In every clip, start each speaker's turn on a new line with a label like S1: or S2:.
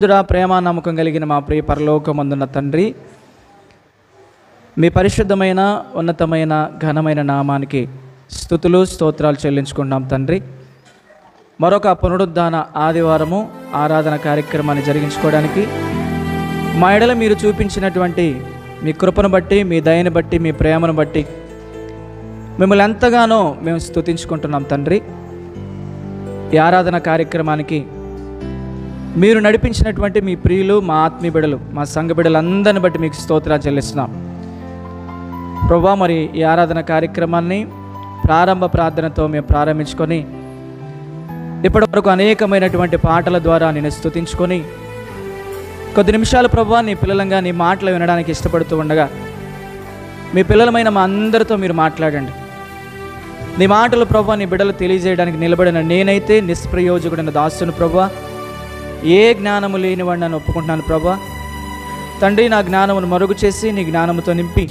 S1: ప్రేమ నమ్మకం కలిగిన మా ప్రియ పరలోకమందున్న తండ్రి, మీ పరిశుద్ధమైన ఉన్నతమైన ఘనమైన నామానికి స్తుతులు స్తోత్రాలు చెల్లించుకుంటున్నాం తండ్రి. మరొక పునరుద్ధాన ఆదివారము ఆరాధన కార్యక్రమాన్ని జరిగించుకోవడానికి మా ఎడల మీరు చూపించినటువంటి మీ కృపను బట్టి, మీ దయని బట్టి, మీ ప్రేమను బట్టి మిమ్మల్ని ఎంతగానో మేము స్తుతించుకుంటున్నాం తండ్రి. ఈ ఆరాధన కార్యక్రమానికి మీరు నడిపించినటువంటి మీ ప్రియులు, మా ఆత్మీయ బిడ్డలు, మా సంఘ బిడ్డలందరిని బట్టి మీకు స్తోత్రాలు చెల్లిస్తున్నాం ప్రభువా. మరి ఈ ఆరాధన కార్యక్రమాన్ని ప్రారంభ ప్రార్థనతో మేము ప్రారంభించుకొని ఇప్పటి వరకు అనేకమైనటువంటి పాటల ద్వారా నేను స్తుతించుకొని కొద్ది నిమిషాలు ప్రభువా నీ పిల్లలంగా నీ మాటలు వినడానికి ఇష్టపడుతూ ఉండగా మీ పిల్లలమైన మా అందరితో మీరు మాట్లాడండి. నీ మాటలు ప్రభువా నీ బిడ్డలు తెలియజేయడానికి నిలబడిన నేనైతే నిష్ప్రయోజకుడైన దాసుని ప్రభువా, ఏ జ్ఞానము లేనివాడిని నన్ను ఒప్పుకుంటున్నాను ప్రభా. తండ్రి, నా జ్ఞానమును మరుగు చేసి నీ జ్ఞానముతో నింపి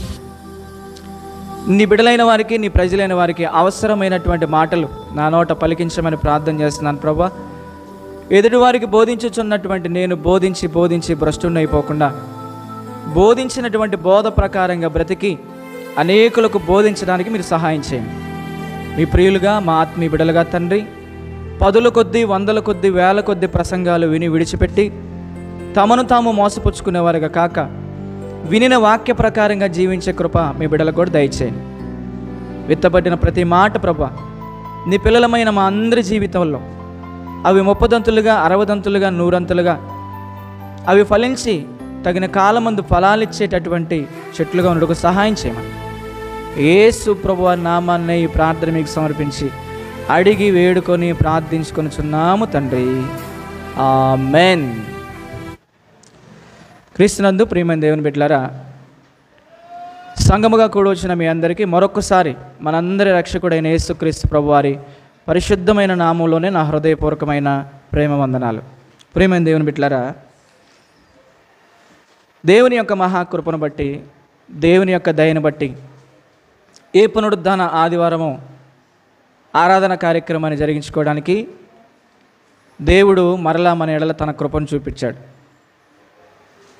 S1: నీ బిడ్డలైన వారికి, నీ ప్రజలైన వారికి అవసరమైనటువంటి మాటలు నా నోట పలికించమని ప్రార్థన చేస్తున్నాను ప్రభా. ఎదుటివారికి బోధించుచున్నటువంటి నేను బోధించి భ్రష్టున్నైపోకుండా బోధించినటువంటి బోధ ప్రకారంగా బ్రతికి అనేకులకు బోధించడానికి మీరు సహాయం చేయండి. మీ ప్రియులుగా, మా ఆత్మీయ బిడ్డలుగా తండ్రి, పదుల కొద్దీ, వందల కొద్దీ, వేల కొద్దీ ప్రసంగాలు విని విడిచిపెట్టి తమను తాము మోసపుచ్చుకునేవారుగా కాక వినిన వాక్య ప్రకారంగా జీవించే కృప మీ బిడ్డలకు కూడా దయచేయండి. విత్తబడిన ప్రతి మాట ప్రభా నీ పిల్లలమైన మా అందరి జీవితంలో అవి 30దంతులుగా, 60దంతులుగా, 100అంతులుగా అవి ఫలించి తగిన కాలమందు ఫలాలిచ్చేటటువంటి చెట్లుగా ఉండకు సహాయం చేయమని యేసు ప్రభువారి నామాన్నే ఈ ప్రార్థన మీకు సమర్పించి అడిగి వేడుకొని ప్రార్థించుకొనుచున్నాము తండ్రి, ఆమేన్. క్రీస్తునందు ప్రియమైన దేవుని బిడ్డలారా, సంఘముగా కూడి వచ్చిన మీ అందరికీ మరొకసారి మనందరి రక్షకుడైన యేసుక్రీస్తు ప్రభువారి పరిశుద్ధమైన నామంలోనే నా హృదయపూర్వకమైన ప్రేమ వందనాలు. ప్రియమైన దేవుని బిడ్డలారా, దేవుని యొక్క మహాకృపను బట్టి, దేవుని యొక్క దయను బట్టి ఏ పునరుద్ధాన ఆదివారము ఆరాధన కార్యక్రమాన్ని జరిగించుకోవడానికి దేవుడు మరలా మన ఎడల తన కృపను చూపించాడు.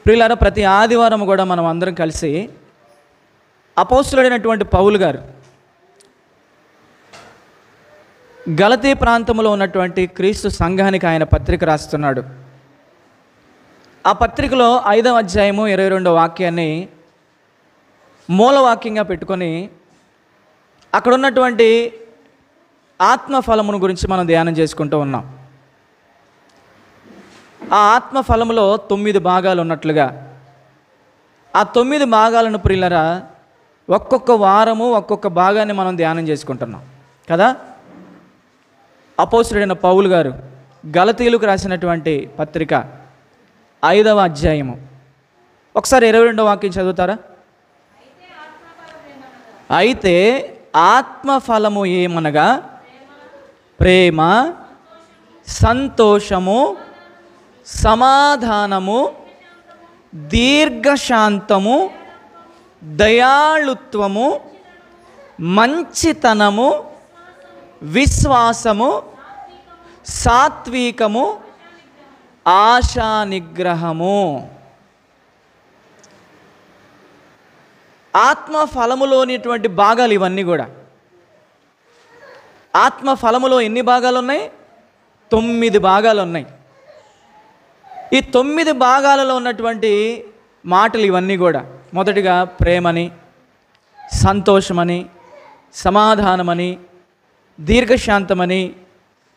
S1: ప్రియులారా, ప్రతి ఆదివారం కూడా మనం అందరం కలిసి అపోస్తులుడైనటువంటి పౌలు గారు గలతీ ప్రాంతంలో ఉన్నటువంటి క్రీస్తు సంఘానికి ఆయన పత్రిక రాస్తున్నాడు. ఆ పత్రికలో 5వ అధ్యాయము 22వ వాక్యాన్ని మూలవాక్యంగా పెట్టుకొని అక్కడ ఉన్నటువంటి ఆత్మఫలమును గురించి మనం ధ్యానం చేసుకుంటూ ఉన్నాం. ఆ ఆత్మఫలములో 9 భాగాలు ఉన్నట్లుగా ఆ 9 భాగాలను ప్రియులరా ఒక్కొక్క వారము ఒక్కొక్క భాగాన్ని మనం ధ్యానం చేసుకుంటున్నాం కదా. అపోస్తులుడైన పౌలు గారు గలతీయులకు రాసినటువంటి పత్రిక 5వ అధ్యాయము ఒకసారి 22వ వాక్యం చదువుతారా? అయితే ఆత్మఫలము ఏమనగా ప్రేమ, సంతోషము, సమాధానము, దీర్ఘశాంతము, దయాళుత్వము, మంచితనము, విశ్వాసము, సాత్వికము, ఆశా నిగ్రహము. ఆత్మఫలములోనిటువంటి భాగాలు ఇవన్నీ కూడా. ఆత్మఫలములో ఎన్ని భాగాలు ఉన్నాయి? 9 భాగాలు ఉన్నాయి. ఈ 9 భాగాలలో ఉన్నటువంటి మాటలు ఇవన్నీ కూడా. మొదటిగా ప్రేమని, సంతోషమని, సమాధానమని, దీర్ఘశాంతమని,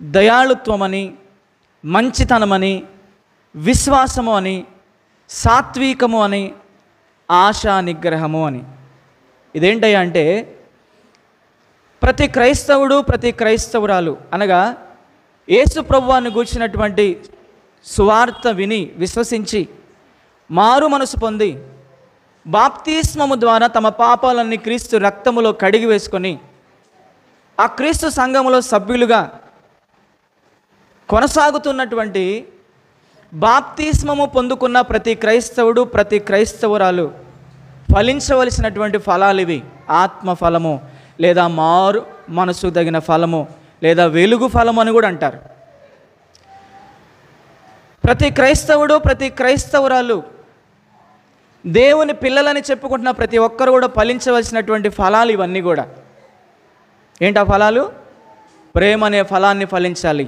S1: దయాళుత్వమని, మంచితనమని, విశ్వాసము అని, సాత్వికము అని, ఆశా నిగ్రహము అని. ఇదేంటయ్యా అంటే ప్రతి క్రైస్తవుడు, ప్రతి క్రైస్తవురాలు అనగా యేసు ప్రభువాన్ని గూర్చినటువంటి సువార్త విని విశ్వసించి మారు మనసు పొంది బాప్తిస్మము ద్వారా తమ పాపాలన్నీ క్రీస్తు రక్తములో కడిగి వేసుకొని ఆ క్రీస్తు సంఘములో సభ్యులుగా కొనసాగుతున్నటువంటి బాప్తిస్మము పొందుకున్న ప్రతి క్రైస్తవుడు, ప్రతి క్రైస్తవురాలు ఫలించవలసినటువంటి ఫలాలు ఇవి. ఆత్మఫలము లేదా మారు మనసు తగిన ఫలము లేదా వెలుగు ఫలము అని కూడా అంటారు. ప్రతి క్రైస్తవుడు, ప్రతి క్రైస్తవురాలు, దేవుని పిల్లలని చెప్పుకుంటున్న ప్రతి ఒక్కరు కూడా ఫలించవలసినటువంటి ఫలాలు ఇవన్నీ కూడా. ఏంటి ఆ ఫలాలు? ప్రేమ అనే ఫలాన్ని ఫలించాలి,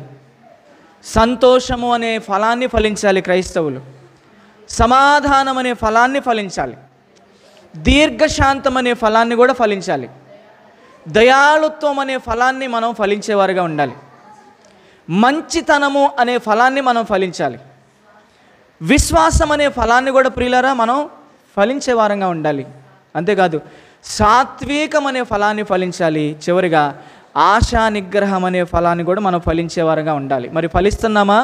S1: సంతోషము అనే ఫలాన్ని ఫలించాలి క్రైస్తవులు, సమాధానం అనే ఫలాన్ని ఫలించాలి, దీర్ఘశాంతం అనే ఫలాన్ని కూడా ఫలించాలి, దయాళుత్వం అనే ఫలాన్ని మనం ఫలించేవారుగా ఉండాలి, మంచితనము అనే ఫలాన్ని మనం ఫలించాలి, విశ్వాసం అనే ఫలాన్ని కూడా ప్రియులారా మనం ఫలించే వారంగా ఉండాలి. అంతేకాదు సాత్వికం అనే ఫలాన్ని ఫలించాలి, చివరిగా ఆశా నిగ్రహం అనే ఫలాన్ని కూడా మనం ఫలించే వారంగా ఉండాలి. మరి ఫలిస్తున్నామా?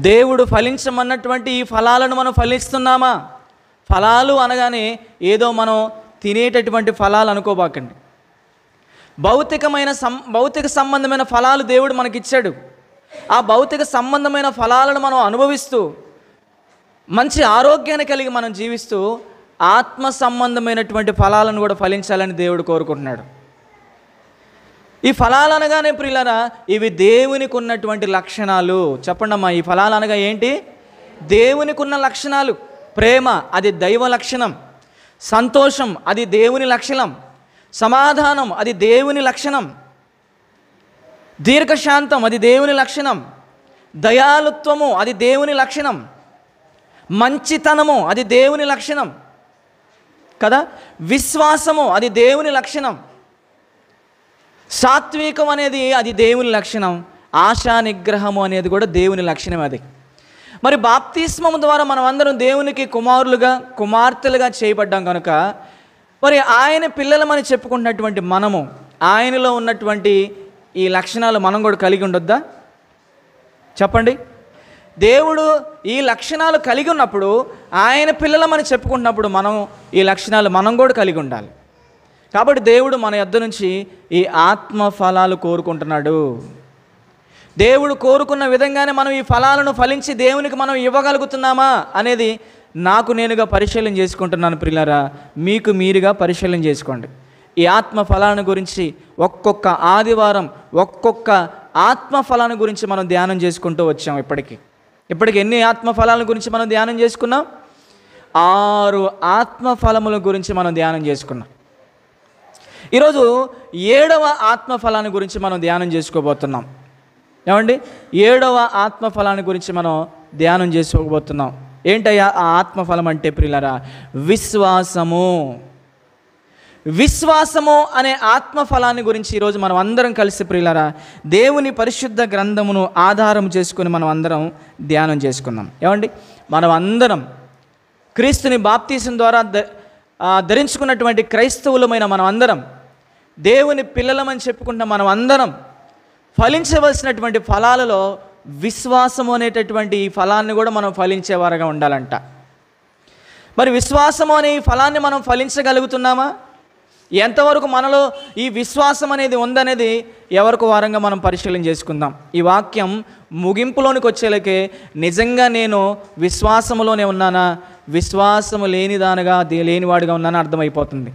S1: దేవుడు ఫలించమన్నటువంటి ఈ ఫలాలను మనం ఫలిస్తున్నామా? ఫలాలు అనగానే ఏదో మనం తినేటటువంటి ఫలాలు అనుకోబాకండి. భౌతిక సంబంధమైన ఫలాలు దేవుడు మనకిచ్చాడు. ఆ భౌతిక సంబంధమైన ఫలాలను మనం అనుభవిస్తూ మంచి ఆరోగ్యాన్ని కలిగి మనం జీవిస్తూ ఆత్మ సంబంధమైనటువంటి ఫలాలను కూడా ఫలించాలని దేవుడు కోరుకుంటున్నాడు. ఈ ఫలాలు అనగానే ప్రియులారా, ఇవి దేవునికి ఉన్నటువంటి లక్షణాలు. చెప్పండి అమ్మా, ఈ ఫలాలు అనగా ఏంటి? దేవునికి ఉన్న లక్షణాలు. ప్రేమ అది దైవ లక్షణం, సంతోషం అది దేవుని లక్షణం, సమాధానం అది దేవుని లక్షణం, దీర్ఘశాంతం అది దేవుని లక్షణం, దయాళుత్వము అది దేవుని లక్షణం, మంచితనము అది దేవుని లక్షణం కదా, విశ్వాసము అది దేవుని లక్షణం, సాత్వికం అనేది అది దేవుని లక్షణం, ఆశా నిగ్రహము అనేది కూడా దేవుని లక్షణం. అది మరి బాప్తిస్మము ద్వారా మనం అందరం దేవునికి కుమారులుగా కుమార్తెలుగా చేయబడ్డాం కనుక మరి ఆయన పిల్లలమని చెప్పుకుంటున్నటువంటి మనము ఆయనలో ఉన్నటువంటి ఈ లక్షణాలు మనం కూడా కలిగి ఉండొద్దా? చెప్పండి. దేవుడు ఈ లక్షణాలు కలిగి ఉన్నప్పుడు ఆయన పిల్లలమని చెప్పుకుంటున్నప్పుడు మనం ఈ లక్షణాలు మనం కూడా కలిగి ఉండాలి. కాబట్టి దేవుడు మన యొద్ద నుంచి ఈ ఆత్మ ఫలాలు కోరుకుంటున్నాడు. దేవుడు కోరుకున్న విధంగానే మనం ఈ ఫలాలను ఫలించి దేవునికి మనం ఇవ్వగలుగుతున్నామా అనేది నాకు నేనుగా పరిశీలన చేసుకుంటున్నాను. ప్రియులారా, మీకు మీరుగా పరిశీలన చేసుకోండి. ఈ ఆత్మ ఫలాన్ని గురించి ఒక్కొక్క ఆదివారం ఒక్కొక్క ఆత్మ ఫలాన్ని గురించి మనం ధ్యానం చేసుకుంటూ వచ్చాం. ఇప్పటికి ఎన్ని ఆత్మ ఫలాల గురించి మనం ధ్యానం చేసుకున్నాం? 6 ఆత్మ ఫలముల గురించి మనం ధ్యానం చేసుకున్నాం. ఈరోజు 7వ ఆత్మ ఫలాన్ని గురించి మనం ధ్యానం చేసుకోబోతున్నాం. ఏమండి, 7వ ఆత్మ ఫలాన్ని గురించి మనం ధ్యానం చేసుకోబోతున్నాం. ఏంటయ్యా ఆ ఆత్మఫలం అంటే ప్రియులారా? విశ్వాసము అనే ఆత్మఫలాన్ని గురించి ఈరోజు మనం అందరం కలిసి ప్రియులారా దేవుని పరిశుద్ధ గ్రంథమును ఆధారం చేసుకుని మనం అందరం ధ్యానం చేసుకుందాం. ఏమండి, మనం అందరం క్రీస్తుని బాప్తీసం ద్వారా ధరించుకున్నటువంటి క్రైస్తవులమైన మనం అందరం దేవుని పిల్లలమని చెప్పుకుంటున్న మనం అందరం ఫలించవలసినటువంటి ఫలాలలో విశ్వాసము అనేటటువంటి ఈ ఫలాన్ని కూడా మనం ఫలించేవారుగా ఉండాలంట. మరి విశ్వాసము అనే ఈ ఫలాన్ని మనం ఫలించగలుగుతున్నామా? ఎంతవరకు మనలో ఈ విశ్వాసం అనేది ఉందనేది ఎవరికి వారంగా మనం పరిశీలన చేసుకుందాం. ఈ వాక్యం ముగింపులోనికి వచ్చేలకే నిజంగా నేను విశ్వాసములోనే ఉన్నానా, విశ్వాసము లేనివాడిగా ఉన్నానా అర్థమైపోతుంది.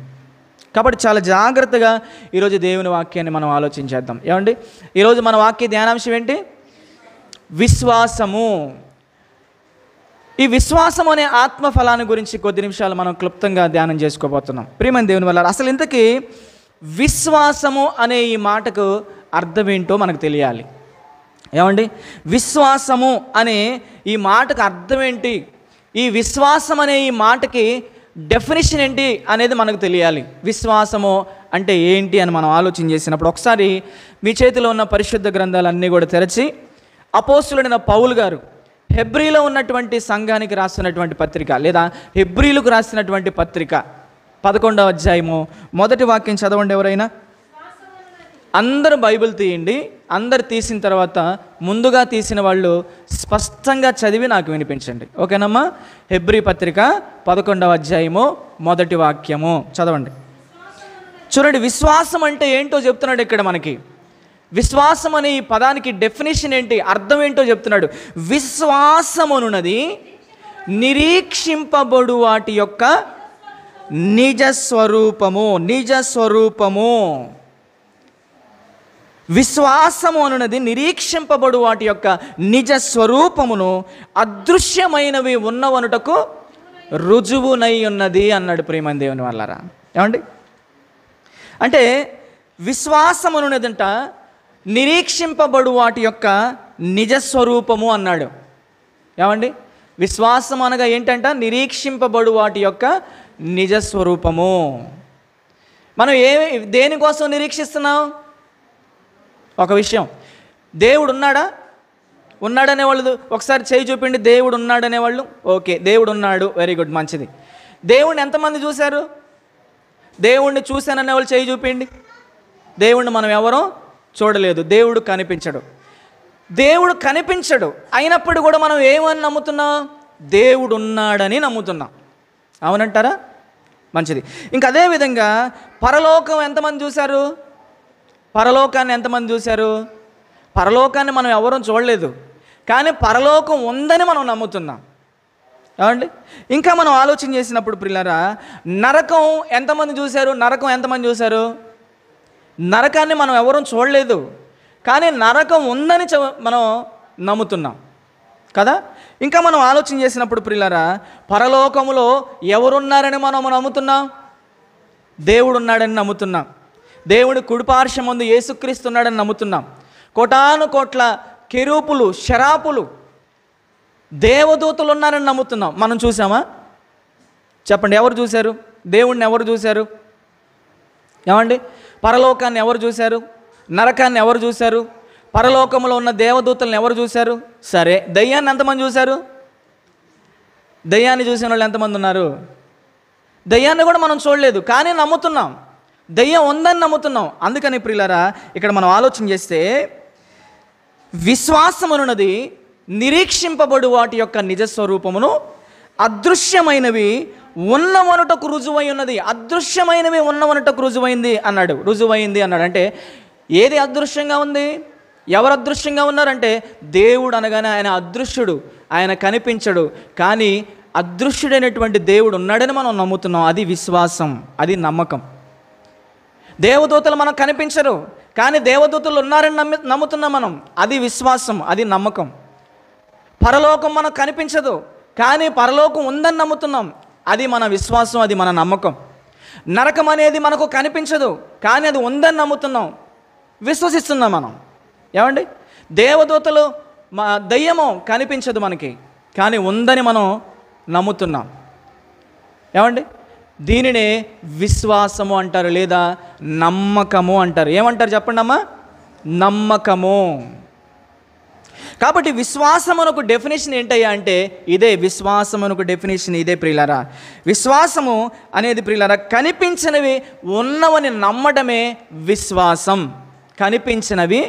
S1: కాబట్టి చాలా జాగ్రత్తగా ఈరోజు దేవుని వాక్యాన్ని మనం ఆలోచించేద్దాం. ఏమండి, ఈరోజు మన వాక్య ధ్యానాంశం ఏంటి? విశ్వాసము. ఈ విశ్వాసం అనే ఆత్మఫలాన్ని గురించి కొద్ది నిమిషాలు మనం క్లుప్తంగా ధ్యానం చేసుకోబోతున్నాం. ప్రియమైన దేవుని వల్ల అసలు ఇంతకీ విశ్వాసము అనే ఈ మాటకు అర్థం ఏంటో మనకు తెలియాలి. ఏమండి, విశ్వాసము అనే ఈ మాటకు అర్థం ఏంటి, ఈ విశ్వాసం అనే ఈ మాటకి డెఫినేషన్ ఏంటి అనేది మనకు తెలియాలి. విశ్వాసము అంటే ఏంటి అని మనం ఆలోచన చేసినప్పుడు ఒకసారి మీ చేతిలో ఉన్న పరిశుద్ధ గ్రంథాలన్నీ కూడా తెరచి అపోస్తులుడైన పౌలు గారు హెబ్రీలో ఉన్నటువంటి సంఘానికి రాస్తున్నటువంటి పత్రిక లేదా హెబ్రీలకు రాసినటువంటి పత్రిక 11వ అధ్యాయము 1వ వాక్యం చదవండి ఎవరైనా. అందరూ బైబిల్ తీయండి. అందరు తీసిన తర్వాత ముందుగా తీసిన వాళ్ళు స్పష్టంగా చదివి నాకు వినిపించండి. ఓకేనమ్మా? హెబ్రీ పత్రిక 11వ అధ్యాయము 1వ వాక్యము చదవండి. చూడండి, విశ్వాసం అంటే ఏంటో చెప్తున్నాడు ఇక్కడ మనకి. విశ్వాసం అనే ఈ పదానికి డెఫినేషన్ ఏంటి, అర్థం ఏంటో చెప్తున్నాడు. విశ్వాసమునున్నది నిరీక్షింపబడు వాటి యొక్క నిజస్వరూపము. విశ్వాసము అనున్నది నిరీక్షింపబడు వాటి యొక్క నిజ స్వరూపమును అదృశ్యమైనవి ఉన్నవనుటకు రుజువునై ఉన్నది అన్నాడు ప్రియమైన దేవుని వాళ్ళారా. ఏమండి అంటే విశ్వాసం అనున్నదంట నిరీక్షింపబడు వాటి యొక్క నిజస్వరూపము అన్నాడు. ఏమండి విశ్వాసం అనగా ఏంటంట? నిరీక్షింపబడు వాటి యొక్క నిజస్వరూపము. మనం దేనికోసం నిరీక్షిస్తున్నాం? ఒక విషయం, దేవుడు ఉన్నాడా? ఉన్నాడనేవాళ్ళు ఒకసారి చేయి చూపిండి. దేవుడు ఉన్నాడనేవాళ్ళు ఓకే, దేవుడు ఉన్నాడు, వెరీ గుడ్, మంచిది. దేవుణ్ణి ఎంతమంది చూశారు? దేవుణ్ణి చూశాననే వాళ్ళు చేయి చూపిండి. దేవుణ్ణి మనం ఎవరో చూడలేదు, దేవుడు కనిపించడు. దేవుడు కనిపించడు అయినప్పుడు కూడా మనం ఏమని నమ్ముతున్నాం? దేవుడు ఉన్నాడని నమ్ముతున్నాం. అవునంటారా? మంచిది. ఇంకా అదేవిధంగా పరలోకం ఎంతమంది చూశారు? పరలోకాన్ని ఎంతమంది చూశారు? పరలోకాన్ని మనం ఎవరూ చూడలేదు, కానీ పరలోకం ఉందని మనం నమ్ముతున్నాం. ఏమండి ఇంకా మనం ఆలోచన చేసినప్పుడు ప్రియులారా, నరకం ఎంతమంది చూశారు? నరకం ఎంతమంది చూశారు? నరకాన్ని మనం ఎవరూ చూడలేదు, కానీ నరకం ఉందని మనం నమ్ముతున్నాం కదా. ఇంకా మనం ఆలోచన చేసినప్పుడు ప్రియులారా, పరలోకములో ఎవరున్నారని మనం నమ్ముతున్నాం? దేవుడు ఉన్నాడని నమ్ముతున్నాం. దేవుడి కుడిపార్శ్వం ముందు యేసుక్రీస్తు ఉన్నాడని నమ్ముతున్నాం. కోటాను కోట్ల కెరూపులు, శరాపులు, దేవదూతలు ఉన్నారని నమ్ముతున్నాం. మనం చూసామా? చెప్పండి, ఎవరు చూశారు? దేవుణ్ణి ఎవరు చూశారు? ఏమండి పరలోకాన్ని ఎవరు చూశారు? నరకాన్ని ఎవరు చూశారు? పరలోకంలో ఉన్న దేవదూతలను ఎవరు చూశారు? సరే, దయ్యాన్ని ఎంతమంది చూశారు? దయ్యాన్ని చూసిన వాళ్ళు ఎంతమంది ఉన్నారు? దయ్యాన్ని కూడా మనం చూడలేదు, కానీ నమ్ముతున్నాం. దయ్యం ఉందని నమ్ముతున్నాం. అందుకని ప్రియులారా, ఇక్కడ మనం ఆలోచన చేస్తే విశ్వాసం అనున్నది నిరీక్షింపబడు వాటి యొక్క నిజస్వరూపమును అదృశ్యమైనవి ఉన్నవనుటకు రుజువై ఉన్నది. అదృశ్యమైనవి ఉన్నవనుటకు రుజువైంది అన్నాడు. రుజువైంది అన్నాడు అంటే ఏది అదృశ్యంగా ఉంది? ఎవరు అదృశ్యంగా ఉన్నారంటే దేవుడు అనగానే ఆయన అదృశ్యుడు, ఆయన కనిపించడు, కానీ అదృశ్యుడైనటువంటి దేవుడు ఉన్నాడని మనం నమ్ముతున్నాం. అది విశ్వాసం, అది నమ్మకం. దేవదూతలు మనకు కనిపించరు, కానీ దేవదూతలు ఉన్నారని నమ్ముతున్నాం మనం. అది విశ్వాసం, అది నమ్మకం. పరలోకం మనకు కనిపించదు, కానీ పరలోకం ఉందని నమ్ముతున్నాం. అది మన విశ్వాసం, అది మన నమ్మకం. నరకం అనేది మనకు కనిపించదు, కానీ అది ఉందని నమ్ముతున్నాం, విశ్వసిస్తున్నాం మనం. ఏమండి దేవదూతలు దయ్యము కనిపించదు మనకి, కానీ ఉందని మనం నమ్ముతున్నాం. ఏమండి దీనినే విశ్వాసము అంటారు, లేదా నమ్మకము అంటారు. ఏమంటారు చెప్పండి అమ్మా? నమ్మకము. కాబట్టి విశ్వాసమునకు డెఫినేషన్ ఏంటయ్యా అంటే ఇదే. విశ్వాసమునకు డెఫినేషన్ ఇదే ప్రియులారా. విశ్వాసము అనేది ప్రియులారా కనిపించినవి ఉన్నవని నమ్మటమే విశ్వాసం. కనిపించినవి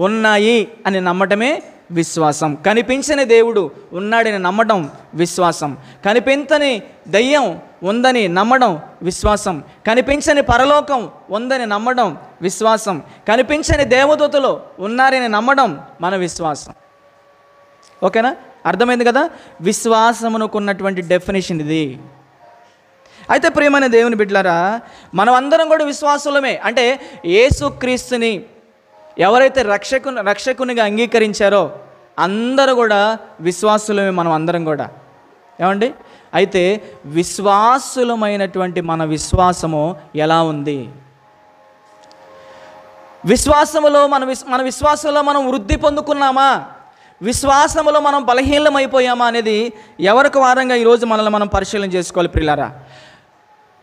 S1: ఉన్నాయి అని నమ్మటమే విశ్వాసం. కనిపించని దేవుడు ఉన్నాడని నమ్మడం విశ్వాసం. కనిపించని దయ్యం ఉందని నమ్మడం విశ్వాసం. కనిపించని పరలోకం ఉందని నమ్మడం విశ్వాసం. కనిపించని దేవదూతలు ఉన్నారని నమ్మడం మన విశ్వాసం. ఓకేనా? అర్థమైంది కదా విశ్వాసమునకు ఉన్నటువంటి డెఫినేషన్ ఇది. అయితే ప్రియమైన దేవుని బిడ్డలారా, మనం అందరం కూడా విశ్వాసులమే. అంటే యేసుక్రీస్తుని ఎవరైతే రక్షకునిగా అంగీకరించారో అందరూ కూడా విశ్వాసులమే, మనం అందరం కూడా. ఏమండి అయితే విశ్వాసులమైనటువంటి మన విశ్వాసము ఎలా ఉంది? విశ్వాసములో మన విశ్వాసంలో మనం వృద్ధి పొందుకున్నామా? విశ్వాసములో మనం బలహీనమైపోయామా అనేది ఎవరికి వారంగా ఈరోజు మనల్ని మనం పరిశీలన చేసుకోవాలి ప్రియులారా.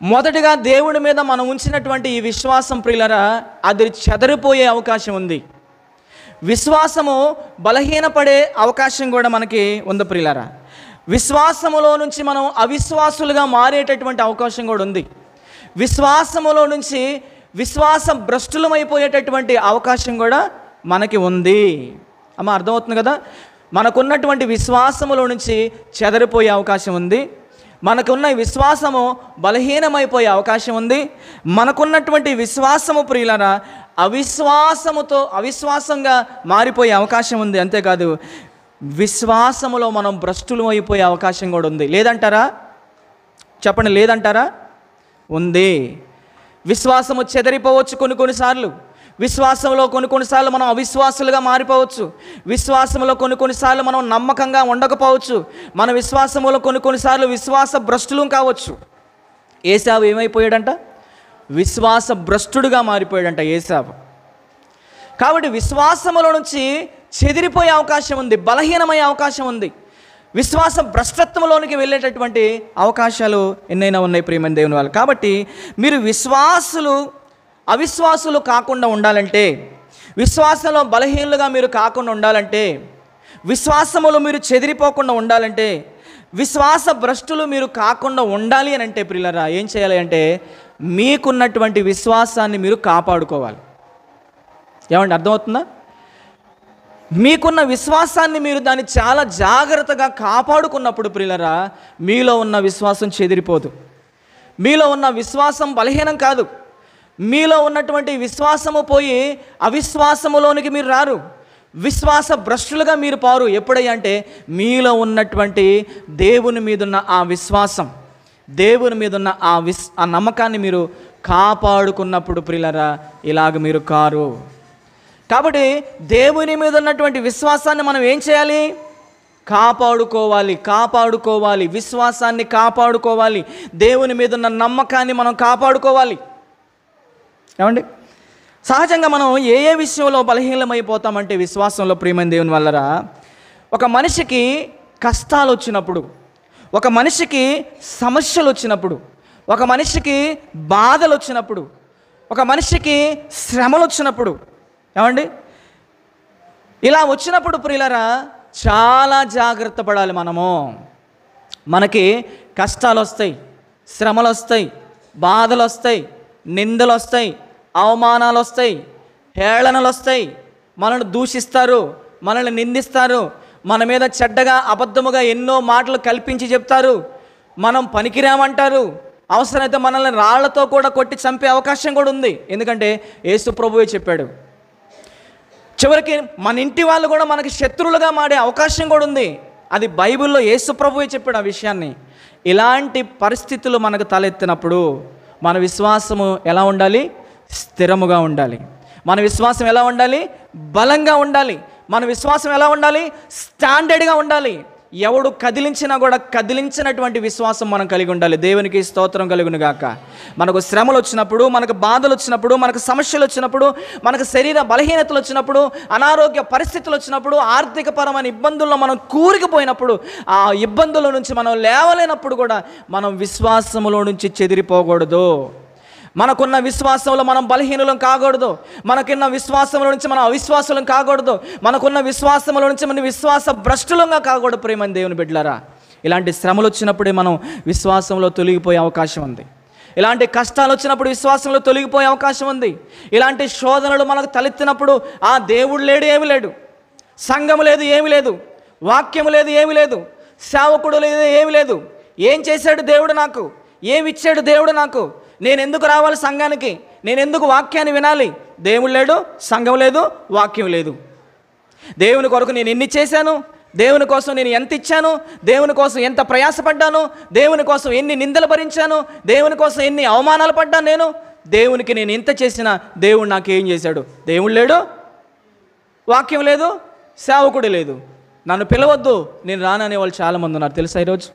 S1: మొదటిగా దేవుడి మీద మనం ఉంచినటువంటి ఈ విశ్వాసం ప్రియులారా, అది చెదరిపోయే అవకాశం ఉంది. విశ్వాసము బలహీనపడే అవకాశం కూడా మనకి ఉంది ప్రియులారా. విశ్వాసములో నుంచి మనం అవిశ్వాసులుగా మారేటటువంటి అవకాశం కూడా ఉంది. విశ్వాసములో నుంచి విశ్వాస భ్రష్టులమైపోయేటటువంటి అవకాశం కూడా మనకి ఉంది. అమ్మ అర్థమవుతుంది కదా? మనకున్నటువంటి విశ్వాసములో నుంచి చెదరిపోయే అవకాశం ఉంది. మనకున్న విశ్వాసము బలహీనమైపోయే అవకాశం ఉంది. మనకున్నటువంటి విశ్వాసము ప్రియులారా అవిశ్వాసంగా మారిపోయే అవకాశం ఉంది. అంతేకాదు విశ్వాసములో మనం భ్రష్టులు అయిపోయే అవకాశం కూడా ఉంది. లేదంటారా? చెప్పండి, లేదంటారా? ఉంది. విశ్వాసము చెదరిపోవచ్చు కొన్నిసార్లు. విశ్వాసంలో కొన్నిసార్లు మనం అవిశ్వాసులుగా మారిపోవచ్చు. విశ్వాసంలో కొన్నిసార్లు మనం నమ్మకంగా ఉండకపోవచ్చు. మన విశ్వాసంలో కొన్నిసార్లు విశ్వాస భ్రష్టులు కావచ్చు. ఏశావు ఏమైపోయాడంట? విశ్వాస భ్రష్టుడుగా మారిపోయాడంట ఏశావు. కాబట్టి విశ్వాసములో నుంచి చెదిరిపోయే అవకాశం ఉంది, బలహీనమయ్యే అవకాశం ఉంది, విశ్వాస భ్రష్టత్వంలోనికి వెళ్ళేటటువంటి అవకాశాలు ఎన్నైనా ఉన్నాయి ప్రియమైన దేవుని వాళ్ళు. కాబట్టి మీరు అవిశ్వాసులు కాకుండా ఉండాలంటే, విశ్వాసంలో బలహీనులుగా మీరు కాకుండా ఉండాలంటే, విశ్వాసములో మీరు చెదిరిపోకుండా ఉండాలంటే, విశ్వాస భ్రష్టులు మీరు కాకుండా ఉండాలి అని అంటే ప్రియులారా ఏం చేయాలి అంటే, మీకున్నటువంటి విశ్వాసాన్ని మీరు కాపాడుకోవాలి. ఏమండి, అర్థమవుతుందా? మీకున్న విశ్వాసాన్ని మీరు దాన్ని చాలా జాగ్రత్తగా కాపాడుకున్నప్పుడు ప్రియులారా మీలో ఉన్న విశ్వాసం చెదిరిపోదు. మీలో ఉన్న విశ్వాసం బలహీనం కాదు. మీలో ఉన్నటువంటి విశ్వాసము పోయి అవిశ్వాసములోనికి మీరు రారు, విశ్వాస భ్రష్టులుగా మీరు పారు. ఎప్పుడయ్యా అంటే మీలో ఉన్నటువంటి దేవుని మీదున్న ఆ విశ్వాసం, దేవుని మీదున్న ఆ నమ్మకాన్ని మీరు కాపాడుకున్నప్పుడు ప్రియులారా ఇలాగ మీరు కారు. కాబట్టి దేవుని మీద ఉన్నటువంటి విశ్వాసాన్ని మనం ఏం చేయాలి? కాపాడుకోవాలి. విశ్వాసాన్ని కాపాడుకోవాలి. దేవుని మీద ఉన్న నమ్మకాన్ని మనం కాపాడుకోవాలి. ఏమండి, సహజంగా మనం ఏ విషయంలో బలహీనమైపోతామంటే విశ్వాసంలో ప్రియమైన దేవుని వల్లరా ఒక మనిషికి కష్టాలు వచ్చినప్పుడు, ఒక మనిషికి సమస్యలు వచ్చినప్పుడు, ఒక మనిషికి బాధలు వచ్చినప్పుడు, ఒక మనిషికి శ్రమలు వచ్చినప్పుడు, ఏమండి ఇలా వచ్చినప్పుడు ప్రియులారా చాలా జాగ్రత్త పడాలి. మనకి కష్టాలు వస్తాయి, శ్రమలు వస్తాయి, బాధలు వస్తాయి, నిందలు వస్తాయి, అవమానాలు వస్తాయి, హేళనలు వస్తాయి. మనల్ని దూషిస్తారు, మనల్ని నిందిస్తారు, మన మీద చెడ్డగా అబద్ధముగా ఎన్నో మాటలు కల్పించి చెప్తారు, మనం పనికిరామంటారు, అవసరమైతే మనల్ని రాళ్లతో కూడా కొట్టి చంపే అవకాశం కూడా ఉంది. ఎందుకంటే యేసు ప్రభువే చెప్పాడు, చివరికి మన ఇంటి వాళ్ళు కూడా మనకి శత్రువులుగా మారే అవకాశం కూడా ఉంది. అది బైబిల్లో యేసు ప్రభువే చెప్పాడు ఆ విషయాన్ని. ఇలాంటి పరిస్థితులు మనకు తలెత్తినప్పుడు మన విశ్వాసము ఎలా ఉండాలి? స్థిరముగా ఉండాలి. మన విశ్వాసం ఎలా ఉండాలి? బలంగా ఉండాలి. మన విశ్వాసం ఎలా ఉండాలి? స్టాండర్డ్గా ఉండాలి. ఎవడు కదిలించినా కూడా కదిలించినటువంటి విశ్వాసం మనం కలిగి ఉండాలి. దేవునికి స్తోత్రం కలుగును గాక. మనకు శ్రమలు వచ్చినప్పుడు, మనకు బాధలు వచ్చినప్పుడు, మనకు సమస్యలు వచ్చినప్పుడు, మనకు శరీర బలహీనతలు వచ్చినప్పుడు, అనారోగ్య పరిస్థితులు వచ్చినప్పుడు, ఆర్థికపరమైన ఇబ్బందుల్లో మనం కూరుకుపోయినప్పుడు, ఆ ఇబ్బందుల నుంచి మనం లేవలేనప్పుడు కూడా మనం విశ్వాసములో నుంచి చెదిరిపోకూడదు. మనకున్న విశ్వాసంలో మనం బలహీనులం కాకూడదు. మనకున్న విశ్వాసంలో నుంచి మనం అవిశ్వాసులం కాకూడదు. మనకున్న విశ్వాసంలో నుంచి మనం విశ్వాస భ్రష్టులంగా కాకూడదు. ప్రేమని దేవుని బిడ్డలారా, ఇలాంటి శ్రమలు వచ్చినప్పుడే మనం విశ్వాసంలో తొలగిపోయే అవకాశం ఉంది. ఇలాంటి కష్టాలు వచ్చినప్పుడు విశ్వాసంలో తొలగిపోయే అవకాశం ఉంది. ఇలాంటి శోధనలు మనకు తలెత్తినప్పుడు ఆ దేవుడు లేడు, ఏమి లేడు, సంఘము లేదు, ఏమి లేదు, వాక్యము లేదు, ఏమి లేదు, సేవకుడు లేదు, ఏమి లేదు, ఏం చేశాడు దేవుడు నాకు, ఏమి ఇచ్చాడు దేవుడు నాకు, నేను ఎందుకు రావాలి సంఘానికి, నేను ఎందుకు వాక్యాన్ని వినాలి? దేవుడు లేడు, సంఘం లేదు, వాక్యం లేదు. దేవుని కొరకు నేను ఎన్ని చేశాను, దేవుని కోసం నేను ఎంత ఇచ్చాను, దేవుని కోసం ఎంత ప్రయాసపడ్డాను, దేవుని కోసం ఎన్ని నిందలు భరించాను, దేవుని కోసం ఎన్ని అవమానాలు పడ్డాను, నేను దేవునికి నేను ఎంత చేసినా దేవుడు నాకు ఏం చేశాడు? దేవుడు లేడు, వాక్యం లేదు, సేవకుడు లేదు, నన్ను పిలవద్దు, నేను రాననే వాళ్ళు చాలామంది ఉన్నారు తెలుసా ఈరోజు.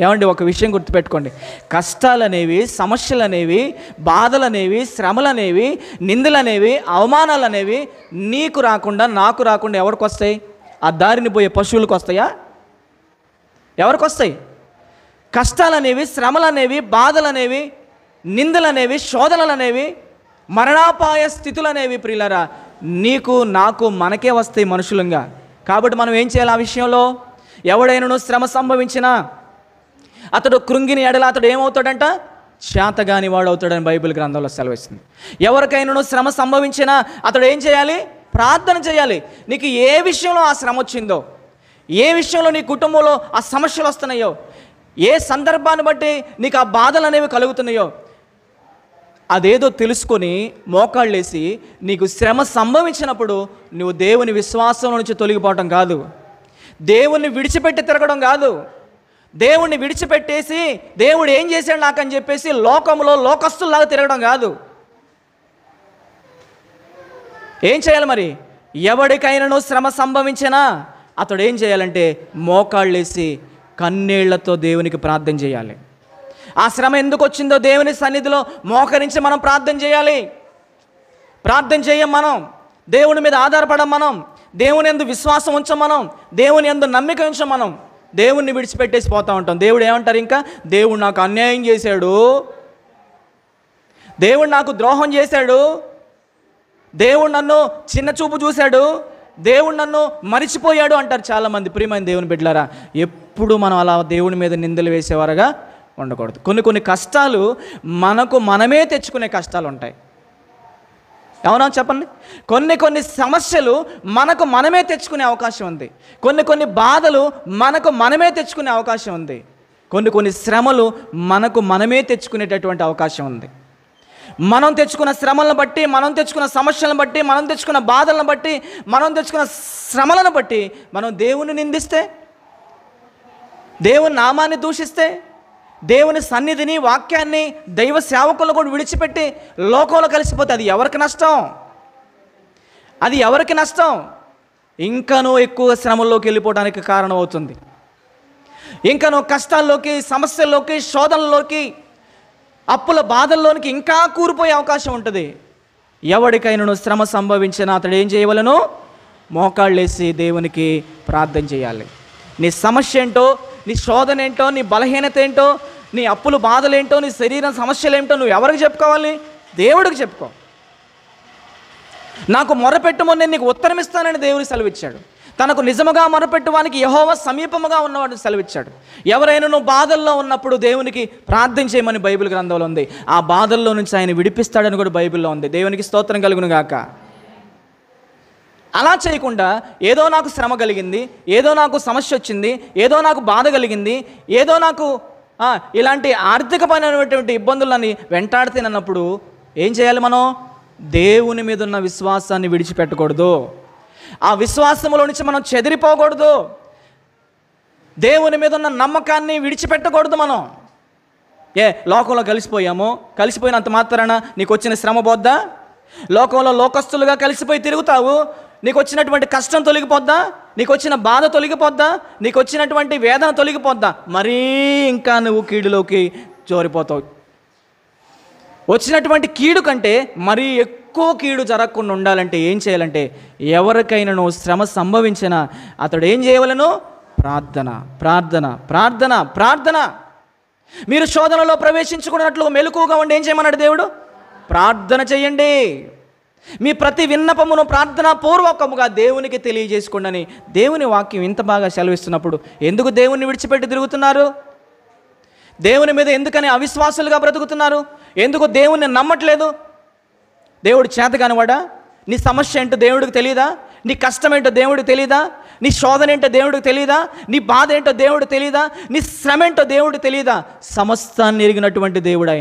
S1: ఏమండి, ఒక విషయం గుర్తుపెట్టుకోండి, కష్టాలనేవి, సమస్యలనేవి, బాధలనేవి, శ్రమలనేవి, నిందలనేవి, అవమానాలనేవి నీకు రాకుండా, నాకు రాకుండా ఎవరికి వస్తాయి? ఆ దారిని పోయే పశువులకు వస్తాయా? ఎవరికి వస్తాయి? కష్టాలనేవి, శ్రమలనేవి, బాధలనేవి, నిందలనేవి, శోధనలనేవి, మరణాపాయ స్థితులనేవి ప్రియులారా నీకు, నాకు, మనకే వస్తాయి మనుషులంగా. కాబట్టి మనం ఏం చేయాలి? ఆ విషయంలో ఎవడైనా శ్రమ సంభవించినా అతడు కృంగిని ఎడల అతడు ఏమవుతాడంట? శాతగాని వాడు అవుతాడని బైబిల్ గ్రంథంలో సెలవిస్తుంది. ఎవరికైనా శ్రమ సంభవించినా అతడు ఏం చేయాలి? ప్రార్థన చేయాలి. నీకు ఏ విషయంలో ఆ శ్రమ వచ్చిందో, ఏ విషయంలో నీ కుటుంబంలో ఆ సమస్యలు వస్తున్నాయో, ఏ సందర్భాన్ని బట్టి నీకు ఆ బాధలు అనేవి కలుగుతున్నాయో అదేదో తెలుసుకొని మోకాళ్ళేసి నీకు శ్రమ సంభవించినప్పుడు నువ్వు దేవుని విశ్వాసం నుంచి తొలగిపోవటం కాదు, దేవుణ్ణి విడిచిపెట్టి తిరగడం కాదు, దేవుణ్ణి విడిచిపెట్టేసి దేవుడు ఏం చేశాడు నాకని చెప్పేసి లోకంలో లోకస్తుల్లాగా తిరగడం కాదు. ఏం చేయాలి మరి? ఎవడికైనాను శ్రమ సంభవించినా అతడు ఏం చేయాలంటే మోకాళ్ళేసి కన్నీళ్లతో దేవునికి ప్రార్థన చేయాలి. ఆ శ్రమ ఎందుకు వచ్చిందో దేవుని సన్నిధిలో మోకరించి మనం ప్రార్థన చేయాలి. ప్రార్థన చేయం మనం, దేవుని మీద ఆధారపడం మనం, దేవుని యందు విశ్వాసం ఉంచం మనం, దేవుని యందు నమ్మిక ఉంచం మనం, దేవుణ్ణి విడిచిపెట్టేసి పోతూ ఉంటాం. దేవుడు ఏమంటారు? ఇంకా దేవుడు నాకు అన్యాయం చేశాడు, దేవుడు నాకు ద్రోహం చేశాడు, దేవుడు నన్ను చిన్న చూపు చూశాడు, దేవుడు నన్ను మరిచిపోయాడు అంటారు చాలామంది. ప్రియమైన దేవుని బిడ్డలారా, ఎప్పుడు మనం అలా దేవుని మీద నిందలు వేసేవారుగా ఉండకూడదు. కొన్ని కష్టాలు మనకు మనమే తెచ్చుకునే కష్టాలు ఉంటాయి. అవునా చెప్పండి? కొన్ని సమస్యలు మనకు మనమే తెచ్చుకునే అవకాశం ఉంది. కొన్ని బాధలు మనకు మనమే తెచ్చుకునే అవకాశం ఉంది. కొన్ని శ్రమలు మనకు మనమే తెచ్చుకునేటటువంటి అవకాశం ఉంది. మనం తెచ్చుకున్న శ్రమలను బట్టి, మనం తెచ్చుకున్న సమస్యలను బట్టి, మనం తెచ్చుకున్న బాధలను బట్టి, మనం తెచ్చుకున్న శ్రమలను బట్టి మనం దేవుని నిందిస్తే, దేవుని నామాన్ని దూషిస్తే, దేవుని సన్నిధిని, వాక్యాన్ని, దైవ సేవకులను కూడా విడిచిపెట్టి లోకంలో కలిసిపోతే అది ఎవరికి నష్టం? అది ఎవరికి నష్టం? ఇంకనూ ఎక్కువ శ్రమల్లోకి వెళ్ళిపోవడానికి కారణం అవుతుంది. ఇంకనూ కష్టాల్లోకి, సమస్యల్లోకి, శోధనలోకి, అప్పుల బాధల్లోనికి ఇంకా కూరిపోయే అవకాశం ఉంటుంది. ఎవడికైనా శ్రమ సంభవించినా అతడు ఏం చేయవలెను? మోకాళ్ళేసి దేవునికి ప్రార్థన చేయాలి. నీ సమస్య ఏంటో, నీ శోధన ఏంటో, నీ బలహీనత ఏంటో, నీ అప్పుల బాధలేంటో, నీ శరీరం సమస్యలు ఏంటో నువ్వు ఎవరికి చెప్పుకోవాలి? దేవుడికి చెప్పుకో. నాకు మొరపెట్టుమని నేను నీకు ఉత్తరం ఇస్తానని దేవుడు సెలవిచ్చాడు. తనకు నిజముగా మొరపెట్టువానికి యెహోవా సమీపముగా ఉన్నవాడు సెలవిచ్చాడు. ఎవరైనా నువ్వు బాధల్లో ఉన్నప్పుడు దేవునికి ప్రార్థన చేయమని బైబిల్ గ్రంథంలో ఉంది. ఆ బాధల్లో నుంచి ఆయన విడిపిస్తాడని కూడా బైబిల్లో ఉంది. దేవునికి స్తోత్రం కలుగును గాక. అలా చేయకుండా ఏదో నాకు శ్రమ కలిగింది, ఏదో నాకు సమస్య వచ్చింది, ఏదో నాకు బాధ కలిగింది, ఏదో నాకు ఇలాంటి ఆర్థికపరమైనటువంటి ఇబ్బందులని వెంటాడితేనన్నప్పుడు ఏం చేయాలి? మనం దేవుని మీద ఉన్న విశ్వాసాన్ని విడిచిపెట్టకూడదు. ఆ విశ్వాసంలో నుంచి మనం చెదిరిపోకూడదు. దేవుని మీద ఉన్న నమ్మకాన్ని విడిచిపెట్టకూడదు. మనం లోకంలో కలిసిపోయినంత మాత్రాన నీకు వచ్చిన శ్రమ పోద్దా? లోకంలో లోకస్తులుగా కలిసిపోయి తిరుగుతావు, నీకు వచ్చినటువంటి కష్టం తొలగిపోద్దా? నీకు వచ్చిన బాధ తొలగిపోద్దా? నీకు వచ్చినటువంటి వేదన తొలగిపోద్దా? మరీ ఇంకా నువ్వు కీడులోకి జోరిపోతావు. వచ్చినటువంటి కీడు కంటే మరీ ఎక్కువ కీడు జరగకుండా ఉండాలంటే ఏం చేయాలంటే, ఎవరికైనా శ్రమ సంభవించినా అతడు ఏం చేయవలెను? ప్రార్థన, ప్రార్థన, ప్రార్థన, ప్రార్థన. మీరు శోధనలో ప్రవేశించుకున్నట్లు మెలకువగా ఉండి ఏం చేయమన్నాడు దేవుడు? ప్రార్థన చేయండి. మీ ప్రతి విన్నపమును ప్రార్థనాపూర్వకముగా దేవునికి తెలియజేసుకోండి అని దేవుని వాక్యం ఇంత బాగా సెలవిస్తున్నప్పుడు ఎందుకు దేవుణ్ణి విడిచిపెట్టి తిరుగుతున్నారు? దేవుని మీద ఎందుకని అవిశ్వాసులుగా బ్రతుకుతున్నారు? ఎందుకు దేవుణ్ణి నమ్మట్లేదు? దేవుడు చేతగానివాడా? నీ సమస్య ఏంటో దేవుడికి తెలియదా? నీ కష్టం ఏంటో దేవుడికి తెలియదా? నీ శోధన ఏంటో దేవుడికి తెలియదా? నీ బాధ ఏంటో దేవుడికి తెలియదా? నీ శ్రమ ఏంటో దేవుడికి తెలియదా? సమస్తాన్ని ఎరిగినటువంటి దేవుడు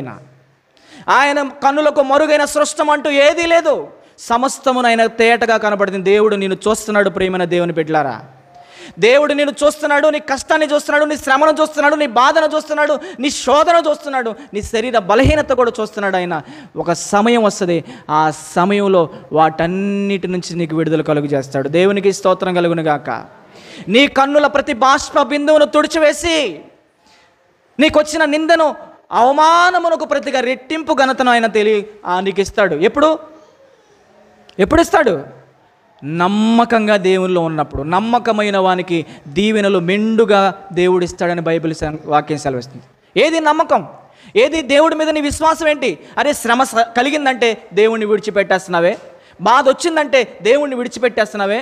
S1: ఆయన కన్నులకు మరుగైన సృష్టం అంటూ ఏదీ లేదు. సమస్తమును ఆయన తేటగా కనబడుతుంది. దేవుడు నిన్ను చూస్తున్నాడు. ప్రియమైన దేవుని బిడ్డలారా, దేవుడు నిన్ను చూస్తున్నాడు. నీ కష్టాన్ని చూస్తున్నాడు, నీ శ్రమను చూస్తున్నాడు, నీ బాధను చూస్తున్నాడు, నీ శోధన చూస్తున్నాడు, నీ శరీర బలహీనత కూడా చూస్తున్నాడు. ఆయన ఒక సమయం వస్తుంది, ఆ సమయంలో వాటన్నిటి నుంచి నీకు విడుదల కలుగు చేస్తాడు. దేవునికి స్తోత్రం కలుగును గాక. నీ కన్నుల ప్రతి బాష్ప బిందువును తుడిచివేసి నీకు వచ్చిన నిందను, అవమానమునకు ప్రతిగా రెట్టింపు ఘనతను ఆయన నీకు ఇస్తాడు. ఎప్పుడు ఇస్తాడు? నమ్మకంగా దేవునిలో ఉన్నప్పుడు. నమ్మకమైన వానికి దీవెనలు మెండుగా దేవుడు ఇస్తాడని బైబిల్ వాక్యం సెలవిస్తుంది. ఏది నమ్మకం? ఏది దేవుడి మీద నీ విశ్వాసం ఏంటి? అరే, శ్రమ కలిగిందంటే దేవుణ్ణి విడిచిపెట్టేస్తున్నావే, బాధ వచ్చిందంటే దేవుణ్ణి విడిచిపెట్టేస్తున్నావే,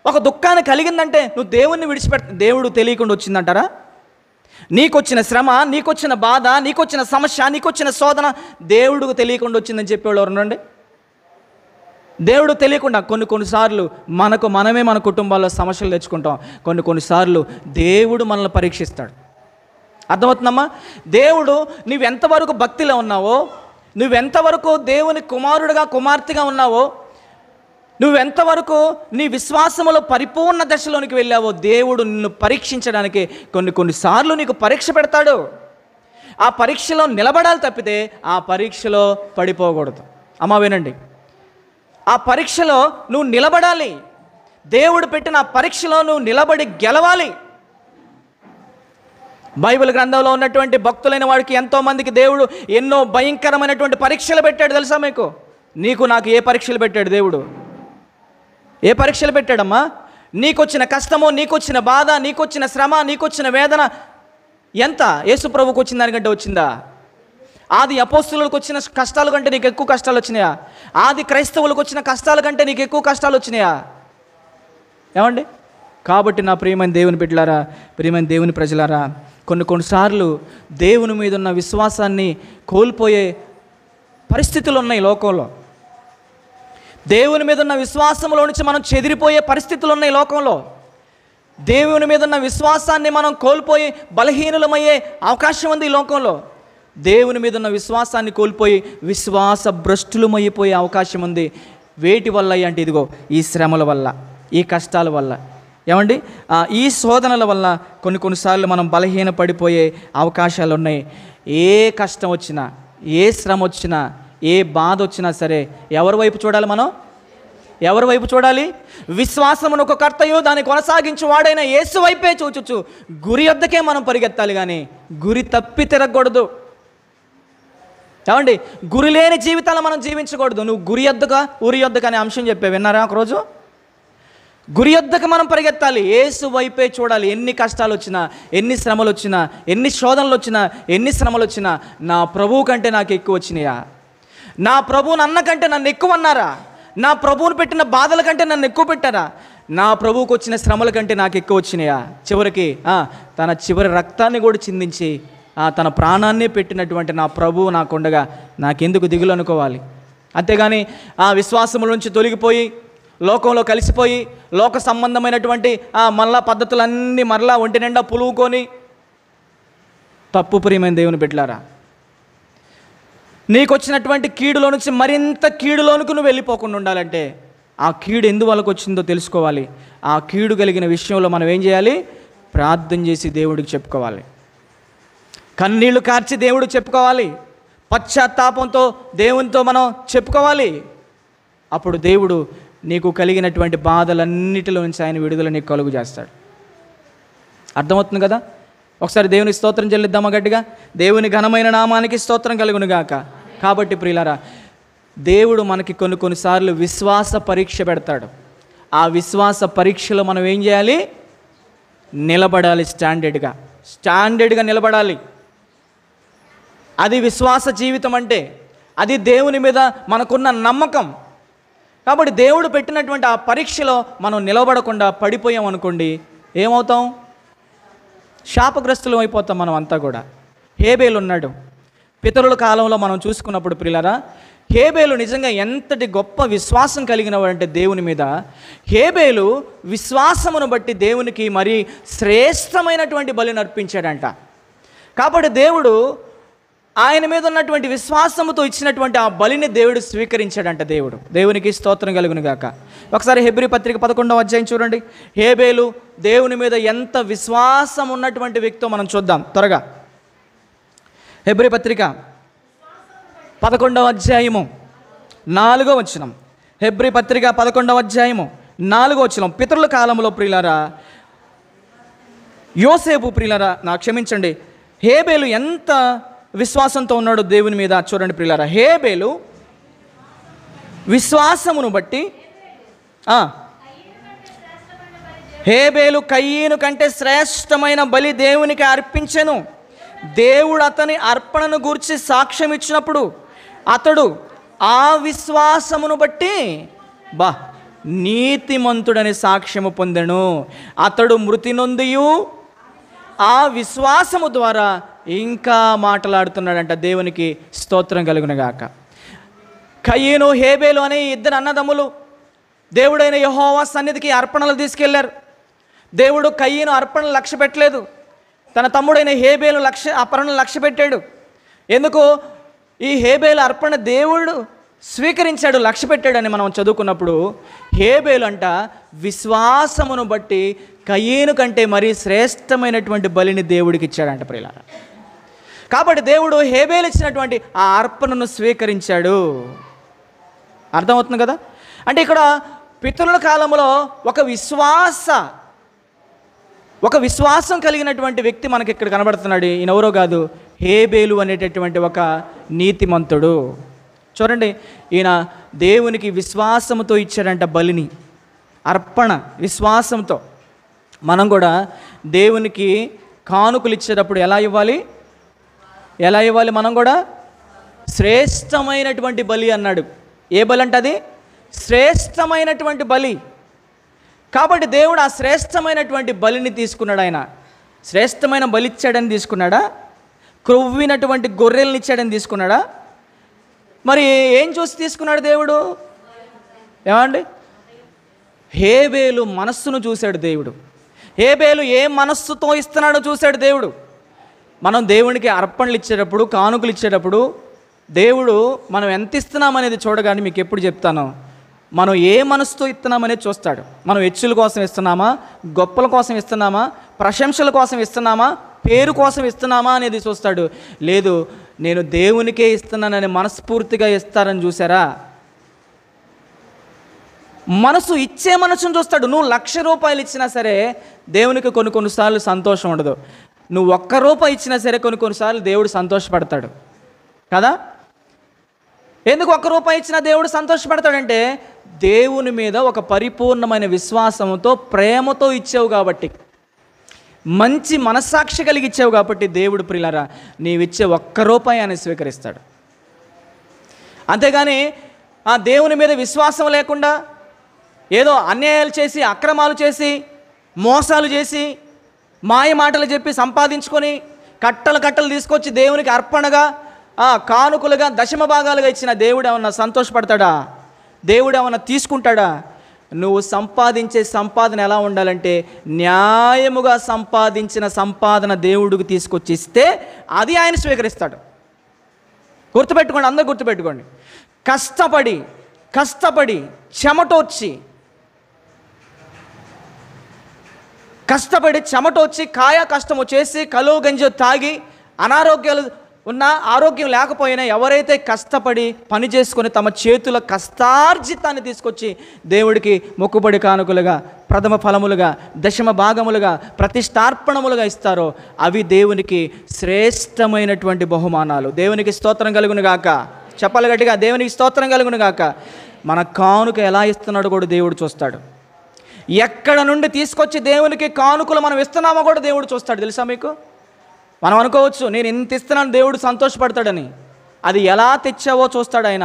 S1: ఒక దుఃఖాన్ని కలిగిందంటే నువ్వు దేవుణ్ణి దేవుడు తెలియకుండా వచ్చిందంటారా? నీకొచ్చిన శ్రమ, నీకొచ్చిన బాధ, నీకొచ్చిన సమస్య, నీకొచ్చిన శోధన దేవుడికి తెలియకుండా వచ్చిందని చెప్పేవాళ్ళు ఎవరునండి? దేవుడు తెలియకుండా కొన్నిసార్లు మనకు మనమే మన కుటుంబాల్లో సమస్యలు తెచ్చుకుంటాం. కొన్నిసార్లు దేవుడు మనల్ని పరీక్షిస్తాడు. అర్థమవుతుందమ్మా? దేవుడు నువ్వెంతవరకు భక్తిలో ఉన్నావో, నువ్వెంతవరకు దేవుని కుమారుడిగా, కుమార్తెగా ఉన్నావో, నువ్వెంతవరకు నీ విశ్వాసములో పరిపూర్ణ దశలోనికి వెళ్ళావో దేవుడు నిన్ను పరీక్షించడానికి కొన్నిసార్లు నీకు పరీక్ష పెడతాడు. ఆ పరీక్షలో నిలబడాలి తప్పితే ఆ పరీక్షలో పడిపోకూడదు. అమ్మా వినండి, ఆ పరీక్షలో నువ్వు నిలబడాలి. దేవుడు పెట్టిన ఆ పరీక్షలో నువ్వు నిలబడి గెలవాలి. బైబిల్ గ్రంథంలో ఉన్నటువంటి భక్తులైన వాడికి ఎంతోమందికి దేవుడు ఎన్నో భయంకరమైనటువంటి పరీక్షలు పెట్టాడు తెలుసా మీకు? నీకు నాకు ఏ పరీక్షలు పెట్టాడు దేవుడు? ఏ పరీక్షలు పెట్టాడమ్మా? నీకొచ్చిన కష్టము, నీకొచ్చిన బాధ, నీకొచ్చిన శ్రమ, నీకొచ్చిన వేదన ఎంత యేసు ప్రభువుకు వచ్చిన దానికంటే వచ్చిందా? ఆది అపోస్తులకు వచ్చిన కష్టాల కంటే నీకు ఎక్కువ కష్టాలు వచ్చినాయా? ఆది క్రైస్తవులకు వచ్చిన కష్టాల కంటే నీకు ఎక్కువ కష్టాలు వచ్చినాయా? ఏమండి? కాబట్టి నా ప్రియమైన దేవుని బిడ్డలారా, ప్రియమైన దేవుని ప్రజలారా, కొన్నిసార్లు దేవుని మీద ఉన్న విశ్వాసాన్ని కోల్పోయే పరిస్థితులు ఉన్నాయి లోకంలో. దేవుని మీద ఉన్న విశ్వాసంలో నుంచి మనం చెదిరిపోయే పరిస్థితులు ఉన్నాయి లోకంలో. దేవుని మీద ఉన్న విశ్వాసాన్ని మనం కోల్పోయి బలహీనులమయ్యే అవకాశం ఉంది ఈ లోకంలో. దేవుని మీద ఉన్న విశ్వాసాన్ని కోల్పోయి విశ్వాస భ్రష్టులమైపోయే అవకాశం ఉంది. వేటి వల్ల అంటే ఇదిగో ఈ శ్రమల వల్ల, ఈ కష్టాల వల్ల, ఏమండి, ఈ శోధనల వల్ల కొన్నిసార్లు మనం బలహీన పడిపోయే అవకాశాలు ఉన్నాయి. ఏ కష్టం వచ్చినా, ఏ శ్రమ వచ్చినా, ఏ బాధ వచ్చినా సరే ఎవరి వైపు చూడాలి? మనం ఎవరి వైపు చూడాలి? విశ్వాసమును ఒక కర్తయు దాన్ని కొనసాగించు వాడైన యేసు వైపే చూచుచు గురి యొద్దకే మనం పరిగెత్తాలి, కానీ గురి తప్పి తిరగకూడదు. ఏమండి, గురి లేని జీవితాలు మనం జీవించకూడదు. నువ్వు గురి యొద్దగా ఊరి యొద్దకు అనే అంశం చెప్పే విన్నారా ఒకరోజు? గురి యొద్దకు మనం పరిగెత్తాలి, యేసు వైపే చూడాలి. ఎన్ని కష్టాలు వచ్చినా, ఎన్ని శ్రమలు వచ్చినా, ఎన్ని శోధనలు వచ్చినా, ఎన్ని శ్రమలు వచ్చినా, నా ప్రభువు కంటే నాకు ఎక్కువ వచ్చినాయా? నా ప్రభువుని అన్న కంటే నన్ను ఎక్కువ అన్నారా? నా ప్రభువుని పెట్టిన బాధల కంటే నన్ను ఎక్కువ పెట్టారా? నా ప్రభువుకు వచ్చిన శ్రమల కంటే నాకు ఎక్కువ వచ్చినాయా? చివరికి తన చివరి రక్తాన్ని కూడా చిందించి తన ప్రాణాన్నే పెట్టినటువంటి నా ప్రభువు నాకుండగా నాకెందుకు దిగులు అనుకోవాలి? అంతేగాని ఆ విశ్వాసముల నుంచి తొలగిపోయి లోకంలో కలిసిపోయి లోక సంబంధమైనటువంటి మళ్ళా పద్ధతులన్నీ మరలా ఒంటి నిండా పులువుకొని తప్పు ప్రియమైన దేవుని బిడ్డలారా, నీకు వచ్చినటువంటి కీడులో నుంచి మరింత కీడులోనికి నువ్వు వెళ్ళిపోకుండా ఉండాలంటే ఆ కీడు ఎందువరకు వచ్చిందో తెలుసుకోవాలి. ఆ కీడు కలిగిన విషయంలో మనం ఏం చేయాలి? ప్రార్థన చేసి దేవుడికి చెప్పుకోవాలి. కన్నీళ్లు కార్చి దేవుడికి చెప్పుకోవాలి. పశ్చాత్తాపంతో దేవునితో మనం చెప్పుకోవాలి. అప్పుడు దేవుడు నీకు కలిగినటువంటి బాధలన్నిటిలో నుంచి ఆయన విడుదల నీకు కలుగు చేస్తాడు. అర్థమవుతుంది కదా? ఒకసారి దేవుని స్తోత్రం చెల్లిద్దామా గట్టిగా? దేవుని ఘనమైన నామానికి స్తోత్రం కలుగును గాక. కాబట్టి ప్రియులారా, దేవుడు మనకి కొన్నిసార్లు విశ్వాస పరీక్ష పెడతాడు. ఆ విశ్వాస పరీక్షలో మనం ఏం చేయాలి? నిలబడాలి. స్టాండర్డ్గా నిలబడాలి. అది విశ్వాస జీవితం అంటే, అది దేవుని మీద మనకున్న నమ్మకం. కాబట్టి దేవుడు పెట్టినటువంటి ఆ పరీక్షలో మనం నిలబడకుండా పడిపోయాం అనుకోండి, ఏమవుతాం? శాపగ్రస్తులు అయిపోతాం మనం అంతా కూడా. హేబేలు ఉన్నాడు. పితరుల కాలంలో మనం చూసుకున్నప్పుడు ప్రియులారా, హేబేలు నిజంగా ఎంతటి గొప్ప విశ్వాసం కలిగిన వాడంటే దేవుని మీద. హేబేలు విశ్వాసమును బట్టి దేవునికి మరి శ్రేష్టమైనటువంటి బలిని అర్పించాడంట. కాబట్టి దేవుడు ఆయన మీద ఉన్నటువంటి విశ్వాసముతో ఇచ్చినటువంటి ఆ బలిని దేవుడు స్వీకరించాడంట. దేవునికి స్తోత్రం కలుగును గాక. ఒకసారి హెబ్రీ పత్రిక 11వ అధ్యాయం చూడండి. హేబేలు దేవుని మీద ఎంత విశ్వాసం ఉన్నటువంటి వ్యక్తో మనం చూద్దాం త్వరగా. హెబ్రీ పత్రిక 11వ అధ్యాయము 4వ వచనం. హెబ్రీ పత్రిక 11వ అధ్యాయము 4వ వచనం. పితరుల కాలంలో ప్రియులారా, యోసేపు ప్రియులారా, క్షమించండి, హేబేలు ఎంత విశ్వాసంతో ఉన్నాడు దేవుని మీద చూడండి ప్రియులారా. హేబేలు విశ్వాసమును బట్టి హేబేలు కయీను కంటే శ్రేష్టమైన బలి దేవునికి అర్పించెను. దేవుడు అతని అర్పణను గూర్చి సాక్ష్యం ఇచ్చినప్పుడు అతడు ఆ విశ్వాసమును బట్టి నీతిమంతుడని సాక్ష్యము పొందెను. అతడు మృతి నొందియు ఆ విశ్వాసము ద్వారా ఇంకా మాట్లాడుతున్నాడంట. దేవునికి స్తోత్రం కలుగునుగాక. కయీను హేబేలు అనే ఇద్దరు అన్నదమ్ములు దేవుడైన యెహోవా సన్నిధికి అర్పణలు తీసుకెళ్లారు. దేవుడు కయీను అర్పణలు లక్ష్య పెట్టలేదు, తన తమ్ముడైన హేబేలు అర్పణలు లక్ష్య పెట్టాడు. ఎందుకు? ఈ హేబేలు అర్పణ దేవుడు స్వీకరించాడు, లక్ష్య పెట్టాడని మనం చదువుకున్నప్పుడు. హేబేలు అంట విశ్వాసమును బట్టి కయీను కంటే మరీ శ్రేష్టమైనటువంటి బలిని దేవుడికి ఇచ్చాడంట ప్రియులారా. కాబట్టి దేవుడు హేబేలు ఇచ్చినటువంటి ఆ అర్పణను స్వీకరించాడు. అర్థమవుతుంది కదా? అంటే ఇక్కడ పితరుల కాలంలో ఒక విశ్వాసం కలిగినటువంటి వ్యక్తి మనకి ఇక్కడ కనబడుతున్నాడు. ఈయన ఎవరో కాదు, హేబేలు అనేటటువంటి ఒక నీతిమంతుడు. చూడండి, ఈయన దేవునికి విశ్వాసంతో ఇచ్చాడంట బలిని, అర్పణ విశ్వాసంతో. మనం కూడా దేవునికి కానుకలు ఇచ్చేటప్పుడు ఎలా ఇవ్వాలి? మనం కూడా శ్రేష్టమైనటువంటి బలి అన్నాడు. ఏ బలి అంటే అది శ్రేష్టమైనటువంటి బలి. కాబట్టి దేవుడు ఆ శ్రేష్టమైనటువంటి బలిని తీసుకున్నాడు. ఆయన శ్రేష్టమైన బలి ఇచ్చాడని తీసుకున్నాడా? క్రొవ్వినటువంటి గొర్రెల్ని ఇచ్చాడని తీసుకున్నాడా? మరి ఏం చూసి తీసుకున్నాడు దేవుడు? ఏమండి? హేబేలు మనస్సును చూశాడు దేవుడు. హేబేలు ఏ మనస్సుతో ఇస్తున్నాడో చూశాడు దేవుడు. మనం దేవునికి అర్పణలు ఇచ్చేటప్పుడు, కానుకలు ఇచ్చేటప్పుడు దేవుడు మనం ఎంత ఇస్తున్నామనేది చూడగానే మీకు ఎప్పుడు చెప్తాను, మనం ఏ మనసుతో ఇస్తున్నామనేది చూస్తాడు. మనం హెచ్చుల కోసం ఇస్తున్నామా, గొప్పల కోసం ఇస్తున్నామా, ప్రశంసల కోసం ఇస్తున్నామా, పేరు కోసం ఇస్తున్నామా అనేది చూస్తాడు. లేదు, నేను దేవునికే ఇస్తున్నానని మనస్ఫూర్తిగా ఇస్తారని చూసారా? మనసు ఇచ్చే మనసును చూస్తాడు. నువ్వు 1,00,000 రూపాయలు ఇచ్చినా సరే దేవునికి కొన్నిసార్లు సంతోషం ఉండదు. నువ్వు 1 రూపాయి ఇచ్చినా సరే కొన్నిసార్లు దేవుడు సంతోషపడతాడు కదా? ఎందుకు 1 రూపాయి ఇచ్చినా దేవుడు సంతోషపడతాడంటే, దేవుని మీద ఒక పరిపూర్ణమైన విశ్వాసంతో, ప్రేమతో ఇచ్చావు కాబట్టి, మంచి మనస్సాక్షి కలిగి ఇచ్చావు కాబట్టి దేవుడు ప్రియులారా నీవిచ్చే 1 రూపాయి అని స్వీకరిస్తాడు. అంతేగాని ఆ దేవుని మీద విశ్వాసం లేకుండా ఏదో అన్యాయాలు చేసి, అక్రమాలు చేసి, మోసాలు చేసి, మాయ మాటలు చెప్పి సంపాదించుకొని కట్టలు తీసుకొచ్చి దేవునికి అర్పణగా, కానుకలుగా, దశమ భాగాలుగా ఇచ్చిన దేవుడు ఏమన్నా సంతోషపడతాడా? దేవుడు ఏమన్నా తీసుకుంటాడా? నువ్వు సంపాదించే సంపాదన ఎలా ఉండాలంటే, న్యాయముగా సంపాదించిన సంపాదన దేవుడికి తీసుకొచ్చి ఇస్తే అది ఆయన స్వీకరిస్తాడు. గుర్తుపెట్టుకోండి, అందరూ గుర్తుపెట్టుకోండి. కష్టపడి చెమటొచ్చి కాయ కష్టము చేసి కలువ గంజి తాగి అనారోగ్యాలు ఉన్న, ఆరోగ్యం లేకపోయినా ఎవరైతే కష్టపడి పని చేసుకొని తమ చేతుల కష్టార్జితాన్ని తీసుకొచ్చి దేవుడికి మొక్కుబడి కానుకలుగా, ప్రథమ ఫలములుగా, దశమ భాగములుగా, ప్రతిష్టార్పణములుగా ఇస్తారో అవి దేవునికి శ్రేష్టమైనటువంటి బహుమానాలు. దేవునికి స్తోత్రం కలుగును గాక. చెప్పాలి గట్టిగా, దేవునికి స్తోత్రం కలుగును గాక. మన కానుక ఎలా ఇస్తున్నాడో కూడా దేవుడు చూస్తాడు. ఎక్కడ నుండి తీసుకొచ్చి దేవునికి కానుకలు మనం ఇస్తున్నామో కూడా దేవుడు చూస్తాడు. తెలుసా మీకు? మనం అనుకోవచ్చు నేను ఇంత ఇస్తున్నాను దేవుడు సంతోషపడతాడని. అది ఎలా తెచ్చావో చూస్తాడు ఆయన.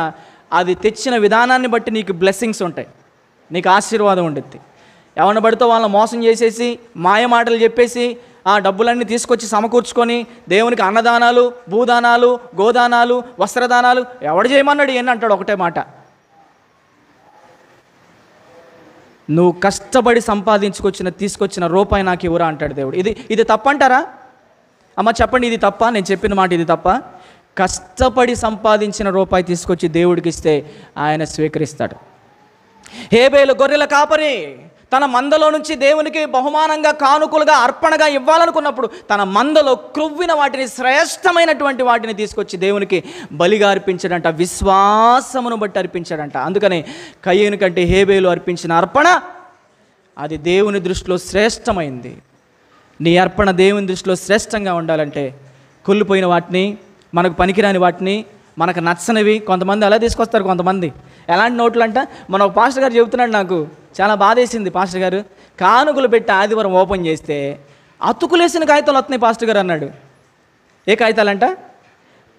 S1: అది తెచ్చిన విధానాన్ని బట్టి నీకు బ్లెస్సింగ్స్ ఉంటాయి, నీకు ఆశీర్వాదం ఉంటుంది. ఎవరిని పడితే వాళ్ళని మోసం చేసేసి, మాయ మాటలు చెప్పేసి ఆ డబ్బులన్నీ తీసుకొచ్చి సమకూర్చుకొని దేవునికి అన్నదానాలు, భూదానాలు, గోదానాలు, వస్త్రదానాలు ఎవడు చేయమన్నాడు ఏంటి అంటాడు. ఒకటే మాట, నువ్వు కష్టపడి తీసుకొచ్చిన రూపాయి నాకు ఇవ్వరా అంటాడు దేవుడు. ఇది తప్పంటారా? అమ్మ చెప్పండి, ఇది తప్ప? నేను చెప్పిన మాట ఇది తప్ప? కష్టపడి సంపాదించిన రూపాయి తీసుకొచ్చి దేవుడికి ఇస్తే ఆయన స్వీకరిస్తాడు. హేబేలు గొర్రెల కాపరి తన మందలో నుంచి దేవునికి బహుమానంగా, కానుకలుగా, అర్పణగా ఇవ్వాలనుకున్నప్పుడు తన మందలో క్రొవ్విన వాటిని, శ్రేష్టమైనటువంటి వాటిని తీసుకొచ్చి దేవునికి బలిగా అర్పించాడంట. విశ్వాసమును బట్టి అర్పించాడంట. అందుకని కయ్యేను కంటే హేబేలు అర్పించిన అర్పణ అది దేవుని దృష్టిలో శ్రేష్టమైంది. నీ అర్పణ దేవుని దృష్టిలో శ్రేష్టంగా ఉండాలంటే కుళ్ళిపోయిన వాటిని, మనకు పనికిరాని వాటిని, మనకు నచ్చనివి కొంతమంది అలా తీసుకొస్తారు. కొంతమంది ఎలాంటి నోట్లు అంట, మన ఒక పాస్టర్ గారు చెబుతున్నాడు, నాకు చాలా బాధేసింది. పాస్టర్ గారు కానుకలు పెట్టి ఆదివారం ఓపెన్ చేస్తే అతుకులేసిన కాగితాలు వస్తున్నాయి పాస్టర్ గారు అన్నాడు. ఏ కాగితాలంట?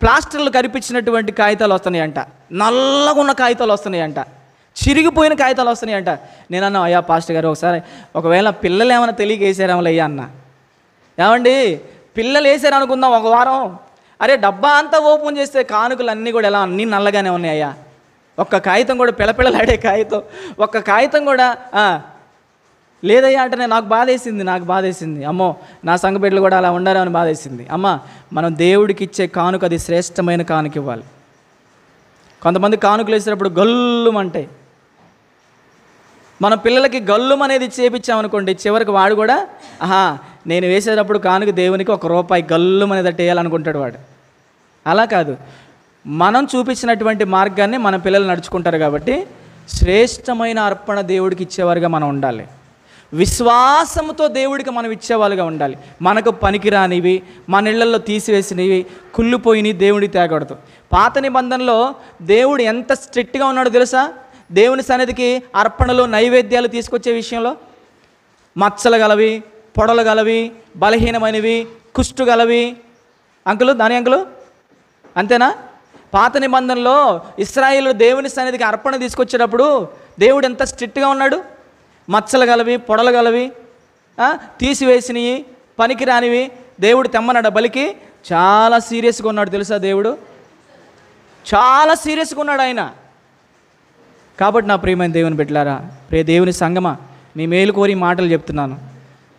S1: ప్లాస్టర్లు కరిపించినటువంటి కాగితాలు వస్తున్నాయంట, నల్లగా ఉన్న కాగితాలు వస్తున్నాయంట, చిరిగిపోయిన కాగితాలు వస్తున్నాయంట. నేను అన్నా, అయ్యా పాస్టర్ గారు ఒకవేళ పిల్లలు ఏమైనా తెలియక వేసారేమో అయ్యా అన్న. ఏమండి, పిల్లలు వేసారు అనుకుందాం ఒక వారం, అరే డబ్బా అంతా ఓపెన్ చేస్తే కానుకలు అన్నీ కూడా ఎలా అన్నీ నల్లగానే ఉన్నాయ్యా. ఒక్క కాగితం కూడా పిల్లపిల్లలాడే కాగితం, ఒక్క కాగితం కూడా లేదయ్యా అంటే నాకు బాధేసింది. అమ్మో, నా సంఘ బిడ్డలు కూడా అలా ఉండాలని బాధేసింది. అమ్మ, మనం దేవుడికి ఇచ్చే కానుక అది శ్రేష్టమైన కానుక ఇవ్వాలి. కొంతమంది కానుకలు వేసేటప్పుడు గల్లుమంటాయి. మన పిల్లలకి గల్లుం అనేది చేపించామనుకోండి, చివరికి వాడు కూడా నేను వేసేటప్పుడు కానుక దేవునికి 1 రూపాయి గల్లుం అనేది వేయాలనుకుంటాడు వాడు. అలా కాదు, మనం చూపించినటువంటి మార్గాన్ని మన పిల్లలు నడుచుకుంటారు కాబట్టి శ్రేష్టమైన అర్పణ దేవుడికి ఇచ్చేవారుగా మనం ఉండాలి. విశ్వాసంతో దేవుడికి మనం ఇచ్చేవాళ్ళుగా ఉండాలి. మనకు పనికిరానివి, మన ఇళ్లలో తీసివేసినవి, కుళ్ళిపోయినవి దేవుడికి తేకూడదు. పాత నిబంధనలో దేవుడు ఎంత స్ట్రిక్ట్గా ఉన్నాడో తెలుసా? దేవుని సన్నిధికి అర్పణలు, నైవేద్యాలు తీసుకొచ్చే విషయంలో మచ్చలు గలవి, పొడలు గలవి, బలహీనమైనవి, కుష్టు గలవి. దాని అంకులు అంతేనా? పాత నిబంధనలో ఇశ్రాయేలు దేవుని సన్నిధికి అర్పణ తీసుకొచ్చేటప్పుడు దేవుడు ఎంత స్ట్రిక్ట్గా ఉన్నాడు? మచ్చలు గలవి, పొడలు గలవి, తీసివేసినవి, పనికిరానివి దేవుడు తెమ్మన్నాడు. బలికి చాలా సీరియస్గా ఉన్నాడు తెలుసా? దేవుడు చాలా సీరియస్గా ఉన్నాడు ఆయన. కాబట్టి నా ప్రియమైన దేవుని బిడ్డలారా, దేవుని సంగమా, మీ మేలు కోరి మాటలు చెప్తున్నాను.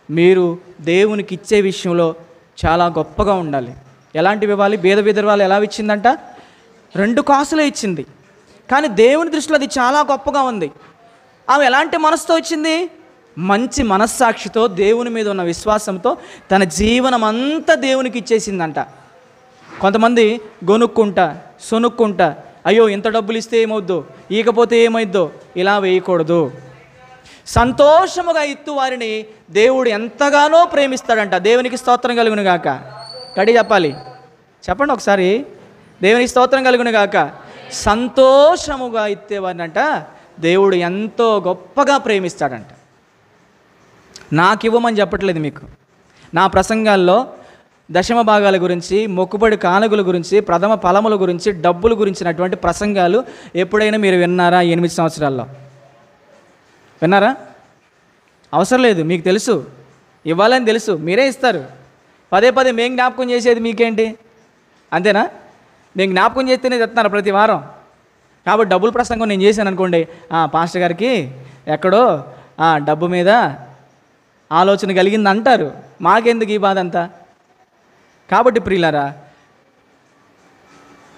S1: మీరు దేవునికి ఇచ్చే విషయంలో చాలా గొప్పగా ఉండాలి. ఎలాంటివి ఇవ్వాలి? బీద విధవరాలు ఎలా ఇచ్చిందంట? 2 కాసులే ఇచ్చింది. కానీ దేవుని దృష్టిలో అది చాలా గొప్పగా ఉంది. ఆమె ఎలాంటి మనసుతో ఇచ్చింది? మంచి మనస్సాక్షితో, దేవుని మీద ఉన్న విశ్వాసంతో తన జీవనం అంతా దేవునికి ఇచ్చేసిందంట. కొంతమంది గొనుక్కుంటా, సొనుక్కుంటా, అయ్యో ఇంత డబ్బులు ఇస్తే ఏమవుద్దో, ఇకపోతే ఏమైద్దో, ఇలా వేయకూడదు. సంతోషముగా ఇత్తు వారిని దేవుడు ఎంతగానో ప్రేమిస్తాడంట. దేవునికి స్తోత్రం కలుగును గాక. కడి చెప్పాలి, చెప్పండి ఒకసారి. దేవునికి స్తోత్రం కలుగును గాక. సంతోషముగా ఇచ్చేవారిని అంట దేవుడు ఎంతో గొప్పగా ప్రేమిస్తాడంట. నాకు ఇవ్వమని చెప్పట్లేదు మీకు. నా ప్రసంగాల్లో దశమ భాగాల గురించి, మొక్కుబడి కానుకల గురించి, ప్రథమ ఫలముల గురించి, డబ్బుల గురించినటువంటి ప్రసంగాలు ఎప్పుడైనా మీరు విన్నారా? 8 సంవత్సరాల్లో విన్నారా? అవసరం లేదు. మీకు తెలుసు, ఇవ్వాలని తెలుసు, మీరే ఇస్తారు. పదే పదే మేము జ్ఞాపకం చేసేది మీకేంటి? అంతేనా? మేము జ్ఞాపకం చేస్తేనే చెప్తున్నారు ప్రతి వారం. కాబట్టి డబ్బుల ప్రసంగం నేను చేశాను అనుకోండి, పాస్టర్ గారికి ఎక్కడో డబ్బు మీద ఆలోచన కలిగింది అంటారు. మాకెందుకు ఈ బాధ అంతా? కాబట్టి ప్రియులారా,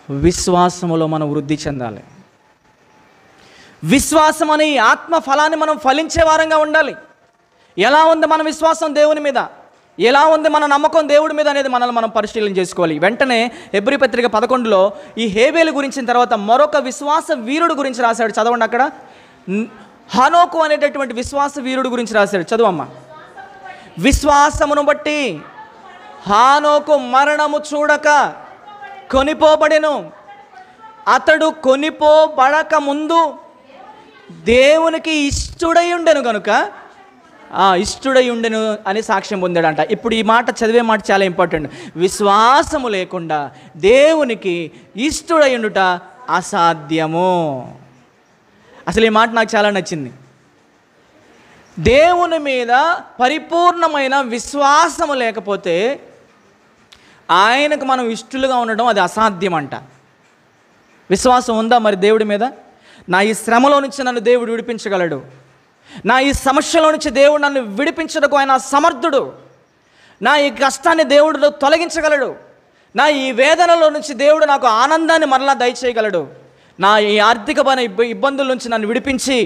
S1: విశ్వాసములో మనం వృద్ధి చెందాలి. విశ్వాసం అనే ఆత్మ ఫలాన్ని మనం ఫలించే వారంగా ఉండాలి. ఎలా ఉంది మన విశ్వాసం దేవుని మీద, ఎలా ఉంది మన నమ్మకం దేవుడి మీద అనేది మనల్ని మనం పరిశీలన చేసుకోవాలి. వెంటనే హెబ్రీ పత్రిక 11లో ఈ హేబేలు గురించిన తర్వాత మరొక విశ్వాస వీరుడు గురించి రాశాడు. చదవండి అక్కడ. హనోకు అనేటటువంటి విశ్వాస వీరుడు గురించి రాశాడు. చదువమ్మ. విశ్వాసమును బట్టి హానోకు మరణము చూడక కొనిపోబడెను. అతడు కొనిపోబడక ముందు దేవునికి ఇష్టుడై ఉండెను కనుక ఇష్టుడై ఉండెను అని సాక్ష్యం పొందాడంట. ఇప్పుడు ఈ మాట చదివే మాట చాలా ఇంపార్టెంట్. విశ్వాసము లేకుండా దేవునికి ఇష్టుడై ఉండుట అసాధ్యము. అసలు ఈ మాట నాకు చాలా నచ్చింది. దేవుని మీద పరిపూర్ణమైన విశ్వాసము లేకపోతే ఆయనకు మనం ఇష్టలుగా ఉండడం అది అసాధ్యం అంట. విశ్వాసం ఉందా మరి దేవుడి మీద? నా ఈ శ్రమలో నుంచి నన్ను దేవుడు విడిపించగలడు, నా ఈ సమస్యలో నుంచి దేవుడు నన్ను విడిపించడానికి ఆయన సమర్థుడు, నా ఈ కష్టాన్ని దేవుడు తొలగించగలడు, నా ఈ వేదనలో నుంచి దేవుడు నాకు ఆనందాన్ని మరలా దయచేయగలడు, నా ఈ ఆర్థికమైన ఇబ్బందుల నుంచి నన్ను విడిపించి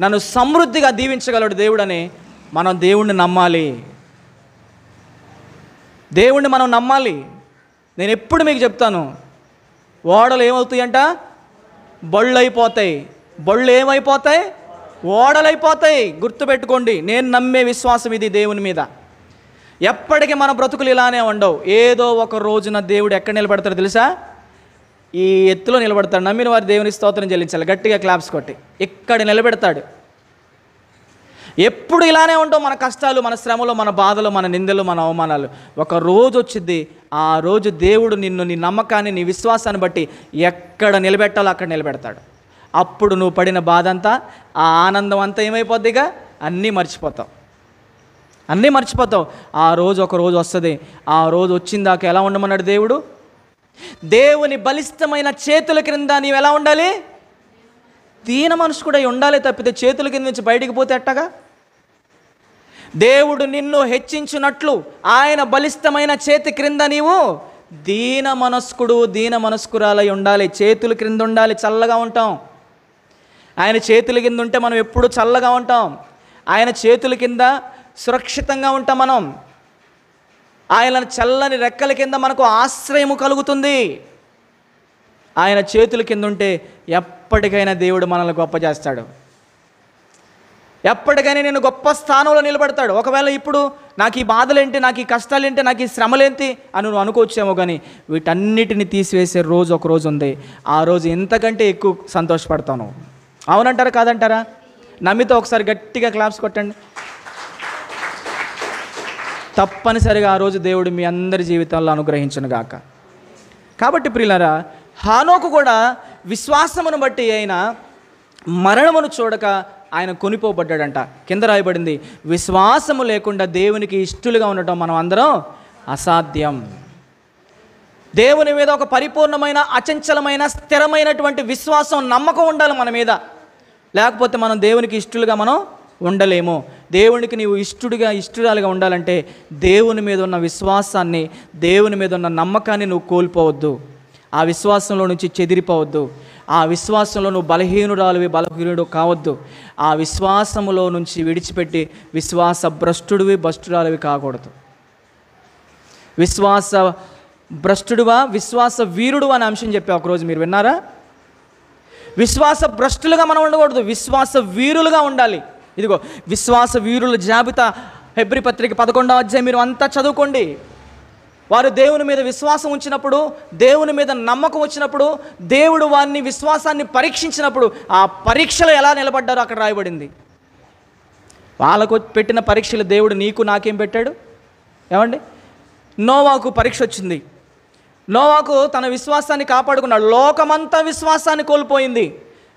S1: నన్ను సమృద్ధిగా దీవించగలడు దేవుడని మనం దేవుణ్ణి నమ్మాలి. దేవుణ్ణి మనం నమ్మాలి. నేను ఎప్పుడు మీకు చెప్తాను, ఓడలు ఏమవుతాయంట? బళ్ళు అయిపోతాయి. బళ్ళు ఏమైపోతాయి? ఓడలైపోతాయి. గుర్తుపెట్టుకోండి. నేను నమ్మే విశ్వాసం ఇది దేవుని మీద. ఎప్పటికీ మన బ్రతుకులు ఇలానే ఉండవు. ఏదో ఒక రోజున దేవుడు ఎక్కడ నిలబెడతాడు తెలుసా? ఈ ఎత్తులో నిలబెడతాడు. నమ్మిన వారు దేవుని స్తోత్రం చెల్లించాలి, గట్టిగా క్లాప్స్ కొట్టి. ఇక్కడ నిలబెడతాడు. ఎప్పుడు ఇలానే ఉంటావు. మన కష్టాలు, మన శ్రమలు, మన బాధలు, మన నిందలు, మన అవమానాలు. ఒక రోజు వచ్చింది, ఆ రోజు దేవుడు నిన్ను, నీ నమ్మకాన్ని, నీ విశ్వాసాన్ని బట్టి ఎక్కడ నిలబెట్టాలో అక్కడ నిలబెడతాడు. అప్పుడు నువ్వు పడిన బాధ అంతా, ఆ ఆనందం అంతా ఏమైపోద్దిగా అన్నీ మర్చిపోతావు. అన్నీ మర్చిపోతావు. ఆ రోజు ఒక రోజు వస్తుంది. ఆ రోజు వచ్చిందాక ఎలా ఉండమన్నాడు దేవుడు? దేవుని బలిష్టమైన చేతుల క్రింద నీవు ఎలా ఉండాలి? దీన మనసు కూడా ఉండాలి. తప్పితే చేతుల కింద నుంచి బయటికి పోతే ఎట్టగా? దేవుడు నిన్ను హెచ్చించున్నట్లు ఆయన బలిష్టమైన చేతి క్రింద నీవు దీన మనస్కుడు, దీన మనస్కురాలై ఉండాలి. చేతుల క్రింద ఉండాలి. చల్లగా ఉంటాం. ఆయన చేతుల కింద ఉంటే మనం ఎప్పుడు చల్లగా ఉంటాం. ఆయన చేతుల కింద సురక్షితంగా ఉంటాం మనం. ఆయన చల్లని రెక్కల కింద మనకు ఆశ్రయము కలుగుతుంది. ఆయన చేతుల కింద ఉంటే ఎప్పటికైనా దేవుడు మనల్ని గొప్ప చేస్తాడు. ఎప్పటికైనా నేను గొప్ప స్థానంలో నిలబడతాడు. ఒకవేళ ఇప్పుడు నాకు ఈ బాధలేంటి, నాకు ఈ కష్టాలేంటి, నాకు ఈ శ్రమలేంటి అని నువ్వు అనుకోవచ్చేమో, కానీ వీటన్నిటిని తీసివేసే రోజు ఒక రోజు ఉంది. ఆ రోజు ఇంతకంటే ఎక్కువ సంతోషపడతాను. అవునంటారా కాదంటారా? నమ్మితే ఒకసారి గట్టిగా క్లాప్స్ కొట్టండి. తప్పనిసరిగా ఆ రోజు దేవుడు మీ అందరి జీవితాల్లో అనుగ్రహించును గాక. కాబట్టి ప్రియులారా, హానోకు కూడా విశ్వాసమును బట్టి ఆయన మరణమును చూడక ఆయన కొనిపోబడ్డాడంట. కింద రాయబడింది, విశ్వాసము లేకుండా దేవునికి ఇష్టలుగా ఉండటం మనం అందరం అసాధ్యం. దేవుని మీద ఒక పరిపూర్ణమైన, అచంచలమైన, స్థిరమైనటువంటి విశ్వాసం, నమ్మకం ఉండాలి మన మీద. లేకపోతే మనం దేవునికి ఇష్టలుగా మనం ఉండలేము. దేవునికి నీవు ఇష్టరాలుగా ఉండాలంటే దేవుని మీద ఉన్న విశ్వాసాన్ని, దేవుని మీద ఉన్న నమ్మకాన్ని నువ్వు కోల్పోవద్దు. ఆ విశ్వాసంలో నుంచి చెదిరిపోవద్దు. ఆ విశ్వాసంలో నువ్వు బలహీనుడు కావద్దు. ఆ విశ్వాసములో నుంచి విడిచిపెట్టి విశ్వాస భ్రష్టురాలివి కాకూడదు. విశ్వాస భ్రష్టుడువా, విశ్వాస వీరుడు అనే అంశం చెప్పి ఒకరోజు మీరు విన్నారా? విశ్వాస భ్రష్టులుగా మనం ఉండకూడదు, విశ్వాస వీరులుగా ఉండాలి. ఇదిగో విశ్వాస వీరుల జాబితా హెబ్రీ పత్రిక 11వ అధ్యాయం మీరు అంతా చదువుకోండి. వారు దేవుని మీద విశ్వాసం ఉంచినప్పుడు, దేవుని మీద నమ్మకం వచ్చినప్పుడు, దేవుడు వారిని విశ్వాసాన్ని పరీక్షించినప్పుడు ఆ పరీక్షలో ఎలా నిలబడ్డారో అక్కడ రాయబడింది. వాళ్ళకు పెట్టిన పరీక్షలు దేవుడు నీకు నాకేం పెట్టాడు? ఏమండి, నోవాకు పరీక్ష వచ్చింది. నోవాకు తన విశ్వాసాన్ని కాపాడుకున్నాడు. లోకమంతా విశ్వాసాన్ని కోల్పోయింది,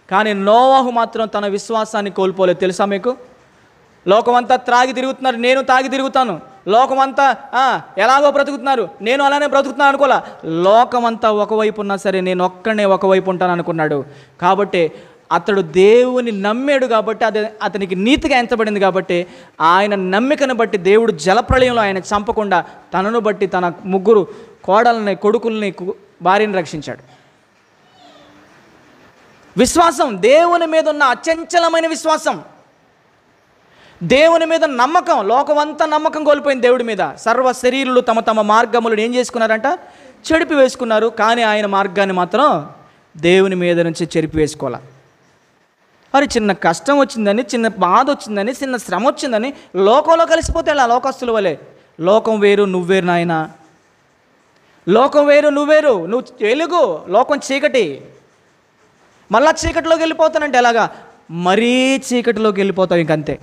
S1: కానీ నోవాహు మాత్రం తన విశ్వాసాన్ని కోల్పోలేదు. తెలుసా మీకు? లోకమంతా త్రాగి తిరుగుతున్నారు, నేను తాగి తిరుగుతాను. లోకమంతా ఎలాగో బ్రతుకుతున్నారు, నేను అలానే బ్రతుకుతున్నాను అనుకోలే. లోకమంతా ఒకవైపు ఉన్నా సరే నేను ఒక్కనే ఒకవైపు ఉంటాను అనుకున్నాడు. కాబట్టి అతడు దేవుని నమ్మాడు కాబట్టి అది అతనికి నీతిగా ఎంచబడింది. కాబట్టి ఆయన నమ్మికను బట్టి దేవుడు జలప్రళయంలో ఆయన చంపకుండా తనను బట్టి తన 3 కోడల్ని, కొడుకుల్ని, భార్యని రక్షించాడు. విశ్వాసం, దేవుని మీద ఉన్న అచంచలమైన విశ్వాసం, దేవుని మీద నమ్మకం. లోకమంతా నమ్మకం కోల్పోయింది దేవుడి మీద. సర్వ శరీరులు తమ తమ మార్గములను ఏం చేసుకున్నారంట? చెడిపి వేసుకున్నారు. కానీ ఆయన మార్గాన్ని మాత్రం దేవుని మీద నుంచి చెరిపి వేసుకోవాలి. మరి చిన్న కష్టం వచ్చిందని, చిన్న బాధ వచ్చిందని, చిన్న శ్రమ వచ్చిందని లోకంలో కలిసిపోతే అలా లోకస్తుల వలె. లోకం వేరు, నువ్వేరు నాయన. లోకం వేరు, నువ్వేరు. నువ్వు వెలుగు, లోకం చీకటి. మళ్ళా చీకటిలోకి వెళ్ళిపోతానంటే ఎలాగా? మరీ చీకటిలోకి వెళ్ళిపోతావు. ఇంకంతే.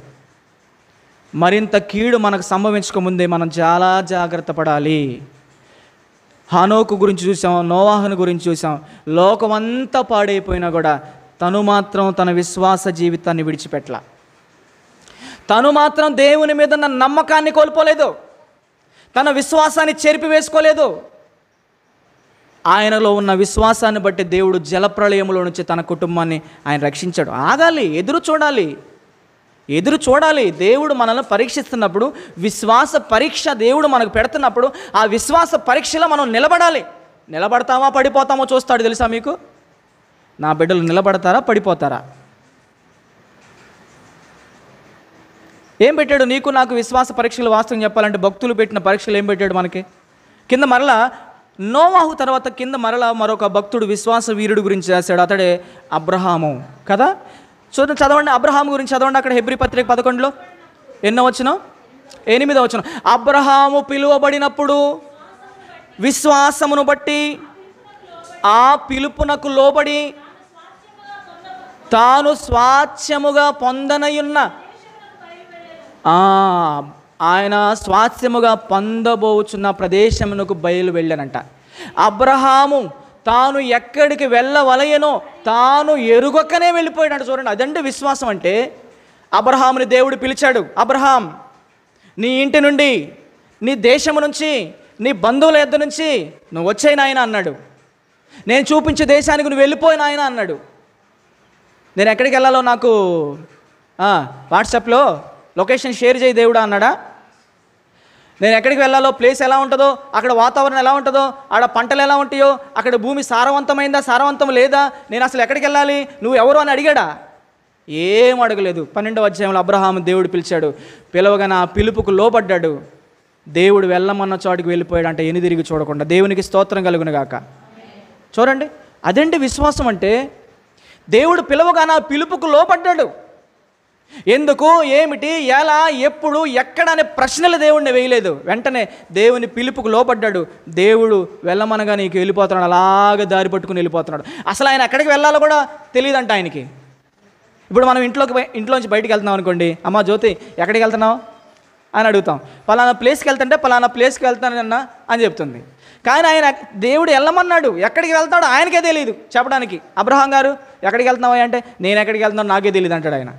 S1: మరింత కీడు మనకు సంభవించకముందే మనం చాలా జాగ్రత్త పడాలి. హానోకు గురించి చూసాం, నోవాహుని గురించి చూసాం. లోకమంతా పాడైపోయినా కూడా తను మాత్రం తన విశ్వాస జీవితాన్ని విడిచిపెట్టల. తను మాత్రం దేవుని మీద ఉన్న నమ్మకాన్ని కోల్పోలేదు, తన విశ్వాసాన్ని చెరిపి వేసుకోలేదు. ఆయనలో ఉన్న విశ్వాసాన్ని బట్టి దేవుడు జలప్రళయములో నుంచి తన కుటుంబాన్ని ఆయన రక్షించాడు. ఆగాలి, ఎదురు చూడాలి. దేవుడు మనల్ని పరీక్షిస్తున్నప్పుడు, విశ్వాస పరీక్ష దేవుడు మనకు పెడుతున్నప్పుడు ఆ విశ్వాస పరీక్షలో మనం నిలబడాలి. నిలబడతామా పడిపోతామో చూస్తాడు. తెలుసా మీకు? నా బిడ్డలు నిలబడతారా పడిపోతారా? ఏం పెట్టాడు నీకు నాకు విశ్వాస పరీక్షలు? వాస్తవం చెప్పాలంటే భక్తులు పెట్టిన పరీక్షలు ఏం పెట్టాడు మనకి? కింద మరలా నోవాహు తర్వాత కింద మరలా మరొక భక్తుడు, విశ్వాస వీరుడు గురించి రాశాడు. అతడే అబ్రహాము కదా. చదవండి, అబ్రహాం గురించి చదవండి. అక్కడ హెబ్రీ పత్రిక 11లో ఎన్నో వచనం? 8వ వచనం. అబ్రహాము పిలువబడినప్పుడు విశ్వాసమును బట్టి ఆ పిలుపునకు లోబడి తాను స్వాస్థ్యముగా పొందనయున్న ఆయన స్వాస్థ్యముగా పొందబోచున్న ప్రదేశమునకు బయలు వెళ్ళానంట. అబ్రహాము తాను ఎక్కడికి వెళ్ళవలయనో తాను ఎరుగకనే వెళ్ళిపోయాడు. చూడండి, అదంటే విశ్వాసం అంటే. అబ్రహాముని దేవుడు పిలిచాడు. అబ్రహాం, నీ ఇంటి నుండి, నీ దేశము నుంచి, నీ బంధువుల యొద్ద నుంచి నువ్వు వచ్చే నాయన అన్నాడు. నేను చూపించే దేశానికి నువ్వు వెళ్ళిపోయిన ఆయన అన్నాడు. నేను ఎక్కడికి వెళ్ళాలో నాకు వాట్సాప్లో లొకేషన్ షేర్ చేయి దేవుడా అన్నాడా? నేను ఎక్కడికి వెళ్ళాలో, ప్లేస్ ఎలా ఉంటుందో, అక్కడ వాతావరణం ఎలా ఉంటుందో, ఆడ పంటలు ఎలా ఉంటాయో, అక్కడ భూమి సారవంతమైందా సారవంతం లేదా, నేను అసలు ఎక్కడికి వెళ్ళాలి, నువ్వు ఎవరు అని అడిగాడా? ఏం అడగలేదు. 12వ అధ్యాయంలో అబ్రహాము దేవుడు పిలిచాడు. పిలవగానే ఆ పిలుపుకు లోబడ్డాడు. దేవుడు వెళ్ళమన్న చోటికి వెళ్ళిపోయాడు. అంటే ఎనిదిరిగి చూడకుండా. దేవునికి స్తోత్రం కలుగును గాక. చూడండి, అదేంటి విశ్వాసం అంటే? దేవుడు పిలవగానే ఆ పిలుపుకు లోపడ్డాడు. ఎందుకు, ఏమిటి, ఎలా, ఎప్పుడు, ఎక్కడ అనే ప్రశ్నలు దేవుడిని వేయలేదు. వెంటనే దేవుని పిలుపుకు లోపడ్డాడు. దేవుడు వెళ్ళమనగా నీకు వెళ్ళిపోతున్నాడు, అలాగే దారి పట్టుకుని వెళ్ళిపోతున్నాడు. అసలు ఆయన ఎక్కడికి వెళ్ళాలో కూడా తెలియదంట ఆయనకి. ఇప్పుడు మనం ఇంట్లోంచి బయటికి వెళ్తున్నాం అనుకోండి, అమ్మ జ్యోతి ఎక్కడికి వెళ్తున్నావు అని అడుగుతాం. పలానా ప్లేస్కి వెళ్తుంటే పలానా ప్లేస్కి వెళ్తానన్నా అని చెప్తుంది. కానీ ఆయన దేవుడు వెళ్ళమన్నాడు, ఎక్కడికి వెళ్తాడో ఆయనకే తెలియదు చెప్పడానికి. అబ్రహాం గారు ఎక్కడికి వెళ్తున్నావా అంటే, నేను ఎక్కడికి వెళ్తున్నాను నాకే తెలియదు అంటాడు ఆయన.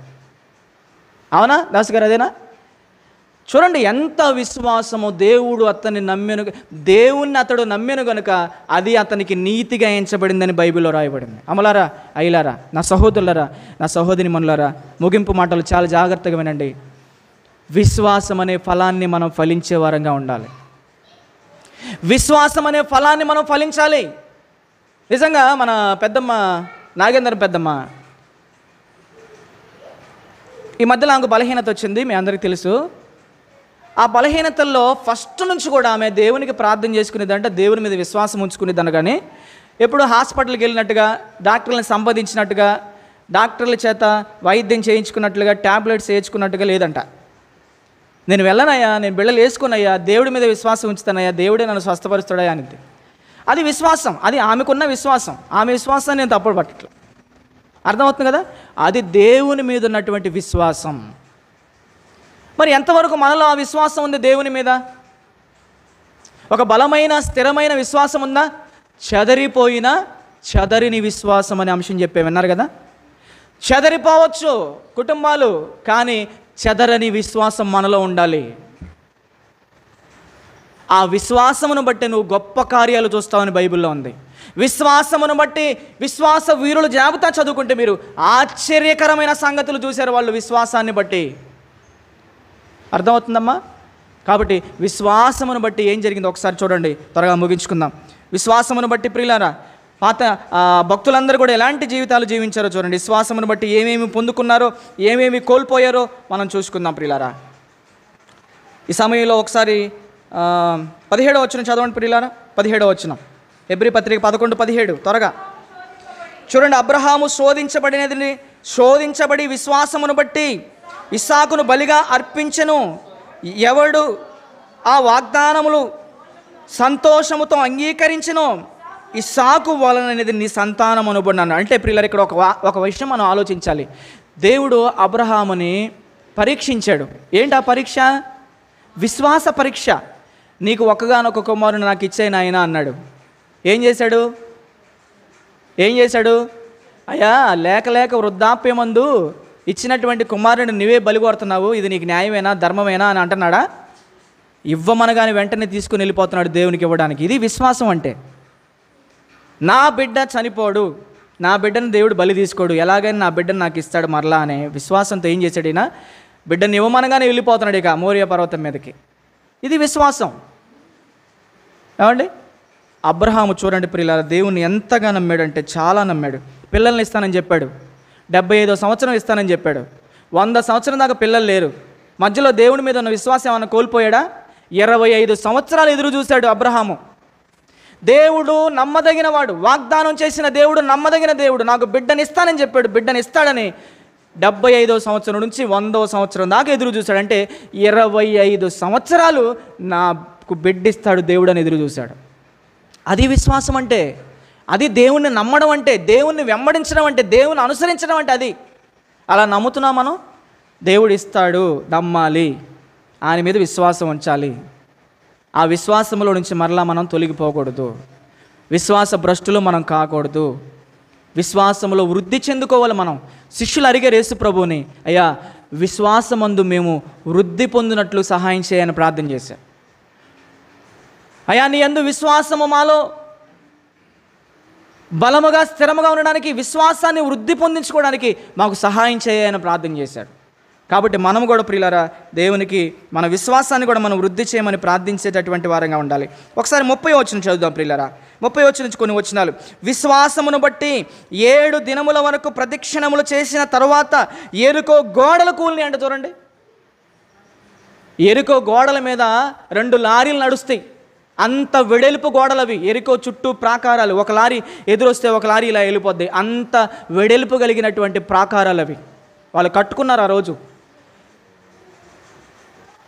S1: అవునా దాస్ గారు? అదేనా? చూడండి ఎంత విశ్వాసము. దేవుడు అతన్ని నమ్మెను, దేవుణ్ణి అతడు నమ్మెను గనుక అది అతనికి నీతిగా ఎంచబడిందని బైబిల్లో రాయబడింది. అమలారా, అయ్యలారా, నా సహోదరులరా, నా సహోదరి మనులారా, ముగింపు మాటలు చాలా జాగ్రత్తగా వినండి. విశ్వాసం అనే ఫలాన్ని మనం ఫలించే వారంగా ఉండాలి. విశ్వాసం అనే ఫలాన్ని మనం ఫలించాలి. నిజంగా మన పెద్దమ్మ నాగేంద్ర పెద్దమ్మ ఈ మధ్యలో ఆమెకు బలహీనత వచ్చింది, మీ అందరికీ తెలుసు. ఆ బలహీనతల్లో ఫస్ట్ నుంచి కూడా ఆమె దేవునికి ప్రార్థన చేసుకునేదంట, దేవుని మీద విశ్వాసం ఉంచుకునేదన్న. కానీ ఎప్పుడు హాస్పిటల్కి వెళ్ళినట్టుగా, డాక్టర్లను సంపాదించినట్టుగా, డాక్టర్ల చేత వైద్యం చేయించుకున్నట్లుగా, ట్యాబ్లెట్స్ వేయించుకున్నట్టుగా లేదంట. నేను వెళ్ళనయ్యా, నేను బిళ్ళలు వేసుకున్నయ్యా, దేవుడి మీద విశ్వాసం ఉంచుతానయ్యా, దేవుడే నన్ను స్వస్థపరుస్తాడయ్యా అనేది. అది విశ్వాసం, అది ఆమెకున్న విశ్వాసం. ఆమె విశ్వాసాన్ని నేను తప్పుడు పట్టట్లేదు. అర్థమవుతుంది కదా? అది దేవుని మీద ఉన్నటువంటి విశ్వాసం. మరి ఎంతవరకు మనలో ఆ విశ్వాసం ఉంది దేవుని మీద? ఒక బలమైన స్థిరమైన విశ్వాసం ఉందా? చెదరిపోయిన చెదరిని విశ్వాసం అనే అంశం చెప్పే విన్నారు కదా. చెదరిపోవచ్చు కుటుంబాలు, కానీ చెదరని విశ్వాసం మనలో ఉండాలి. ఆ విశ్వాసమును బట్టి నువ్వు గొప్ప కార్యాలు చూస్తావని బైబిల్లో ఉంది. విశ్వాసమును బట్టి విశ్వాస వీరుల జాబితా చదువుకుంటే మీరు ఆశ్చర్యకరమైన సంగతులు చూశారు వాళ్ళు విశ్వాసాన్ని బట్టి. అర్థమవుతుందమ్మా? కాబట్టి విశ్వాసమును బట్టి ఏం జరిగిందో ఒకసారి చూడండి, త్వరగా ముగించుకుందాం. విశ్వాసమును బట్టి ప్రియులారా, పాత భక్తులందరూ కూడా ఎలాంటి జీవితాలు జీవించారో చూడండి. విశ్వాసమును బట్టి ఏమేమి పొందుకున్నారో, ఏమేమి కోల్పోయారో మనం చూసుకుందాం ప్రియులారా. ఈ సమయంలో ఒకసారి 17వ వచనం చదవండి ప్రియులారా. 17వ వచనం, హెబ్రీ పత్రిక 11:17 త్వరగా చూడండి. అబ్రహాము శోధించబడి విశ్వాసమును బట్టి ఇస్సాకును బలిగా అర్పించెను. ఎవడు ఆ వాగ్దానములు సంతోషముతో అంగీకరించెను, ఇస్సాకు వలననేది నీ సంతానం అనుబడినాను. అంటే ప్రియులారా, ఇక్కడ ఒక విషయం మనం ఆలోచించాలి. దేవుడు అబ్రహాముని పరీక్షించాడు. ఏంటి ఆ పరీక్ష? విశ్వాస పరీక్ష. నీకు ఒక్కగానొక్క కుమారుని నాకు ఇచ్చే నాయనా అన్నాడు. ఏం చేశాడు? అయ్యా, లేక వృద్ధాప్యమందు ఇచ్చినటువంటి కుమారుని నువ్వే బలి కోరుతున్నావు, ఇది నీకు న్యాయమేనా, ధర్మమేనా అని అంటున్నాడా? ఇవ్వమనగానే వెంటనే తీసుకుని వెళ్ళిపోతున్నాడు దేవునికి ఇవ్వడానికి. ఇది విశ్వాసం అంటే. నా బిడ్డ చనిపోడు, నా బిడ్డను దేవుడు బలి తీసుకోడు, ఎలాగైనా నా బిడ్డను నాకు ఇస్తాడు మరలా అనే విశ్వాసంతో ఏం చేశాడు ఈయన? బిడ్డను ఇవ్వమనగానే వెళ్ళిపోతున్నాడు ఇక మోరియా పర్వతం మీదకి. ఇది విశ్వాసం. ఏమండి? అబ్రహాము చూడండి ప్రియులారా, దేవుణ్ణి ఎంతగా నమ్మాడంటే చాలా నమ్మాడు. పిల్లల్ని ఇస్తానని చెప్పాడు, 75వ సంవత్సరం ఇస్తానని చెప్పాడు. 100 సంవత్సరం దాకా పిల్లలు లేరు. మధ్యలో దేవుడి మీద ఉన్న విశ్వాసం ఏమైనా కోల్పోయాడా? 25 సంవత్సరాలు ఎదురు చూశాడు అబ్రహాము. దేవుడు నమ్మదగిన వాడు, వాగ్దానం చేసిన దేవుడు నమ్మదగిన దేవుడు. నాకు బిడ్డని ఇస్తానని చెప్పాడు, బిడ్డని ఇస్తాడని 75వ సంవత్సరం నుంచి 100వ సంవత్సరం దాకా ఎదురు చూశాడు. అంటే 25 సంవత్సరాలు నాకు బిడ్డిస్తాడు దేవుడు అని ఎదురు చూశాడు. అది విశ్వాసం అంటే. అది దేవుణ్ణి నమ్మడం అంటే, దేవుణ్ణి వెంబడించడం అంటే, దేవుని అనుసరించడం అంటే అది. అలా నమ్ముతున్నాం మనం. దేవుడు ఇస్తాడు, నమ్మాలి, ఆయన మీద విశ్వాసం ఉంచాలి. ఆ విశ్వాసంలో నుంచి మరలా మనం తొలగిపోకూడదు. విశ్వాస భ్రష్టులు మనం కాకూడదు. విశ్వాసంలో వృద్ధి చెందుకోవాలి మనం. శిష్యులు అడిగారు యేసు ప్రభువుని, అయ్యా విశ్వాసమందు మేము వృద్ధి పొందినట్లు సహాయం చేయని ప్రార్థన చేశారు. అయ్యా నీ యందు విశ్వాసము మాలో బలముగా స్థిరముగా ఉండడానికి, విశ్వాసాన్ని వృద్ధి పొందించుకోవడానికి మాకు సహాయం చేయని ప్రార్థన చేశాడు. కాబట్టి మనం కూడా ప్రియులారా దేవునికి మన విశ్వాసాన్ని కూడా మనం వృద్ధి చేయమని ప్రార్థించేటటువంటి వారంగా ఉండాలి. ఒకసారి 30వ వచనం చదువుదాం ప్రియులారా. 30వ వచనం నుంచి కొన్ని వచనాలు. విశ్వాసమును బట్టి 7 దినముల వరకు ప్రదక్షిణములు చేసిన తరువాత ఎరుకో గోడలు కూలిని అంటే చూడండి. ఎరుకో గోడల మీద 2 లారీలు నడుస్తాయి. అంత వెడల్పు గోడలవి. ఎరికో చుట్టూ ప్రాకారాలు, ఒక లారీ ఎదురొస్తే ఒక లారీ ఇలా వెళ్ళిపోద్ది, అంత వెడల్పు కలిగినటువంటి ప్రాకారాలు అవి వాళ్ళు కట్టుకున్నారు ఆ రోజు.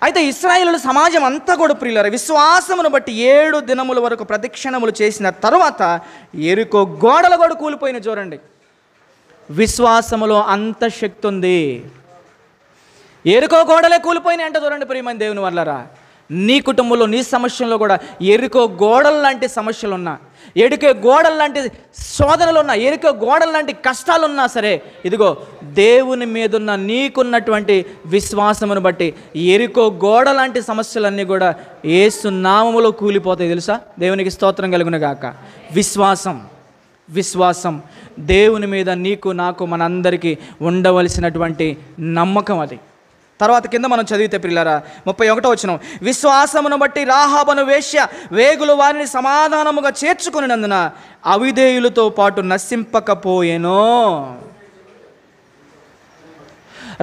S1: అయితే ఇశ్రాయేలు సమాజం అంతా కూడా ప్రియులారా విశ్వాసమును బట్టి 7 దినముల వరకు ప్రదక్షిణములు చేసిన తర్వాత ఎరికో గోడలు కూడా కూలిపోయిన చూడండి. విశ్వాసములో అంత శక్తి ఉంది. ఎరికో గోడలే కూలిపోయినాయి అంటే చూడండి ప్రియమైన దేవుని వల్లరా. నీ కుటుంబంలో నీ సమస్యల్లో కూడా ఎరికో గోడల లాంటి సమస్యలు ఉన్నా, ఎరికో గోడల లాంటి శోధనలు ఉన్నా, ఎరికో గోడల లాంటి కష్టాలు ఉన్నా సరే, ఇదిగో దేవుని మీదున్న నీకున్నటువంటి విశ్వాసమును బట్టి ఎరికో గోడ లాంటి సమస్యలన్నీ కూడా యేసు నామములో కూలిపోతాయి తెలుసా. దేవునికి స్తోత్రం కలుగును గాక. విశ్వాసం దేవుని మీద నీకు నాకు మనందరికీ ఉండవలసినటువంటి నమ్మకం అది. తర్వాత కింద మనం చదివితే ప్రియులారా 31వ వచనం, విశ్వాసమును బట్టి రాహాబను వేశ్య వేగులు వారిని సమాధానముగా చేర్చుకునినందున అవిధేయులతో పాటు నశింపకపోయేనో.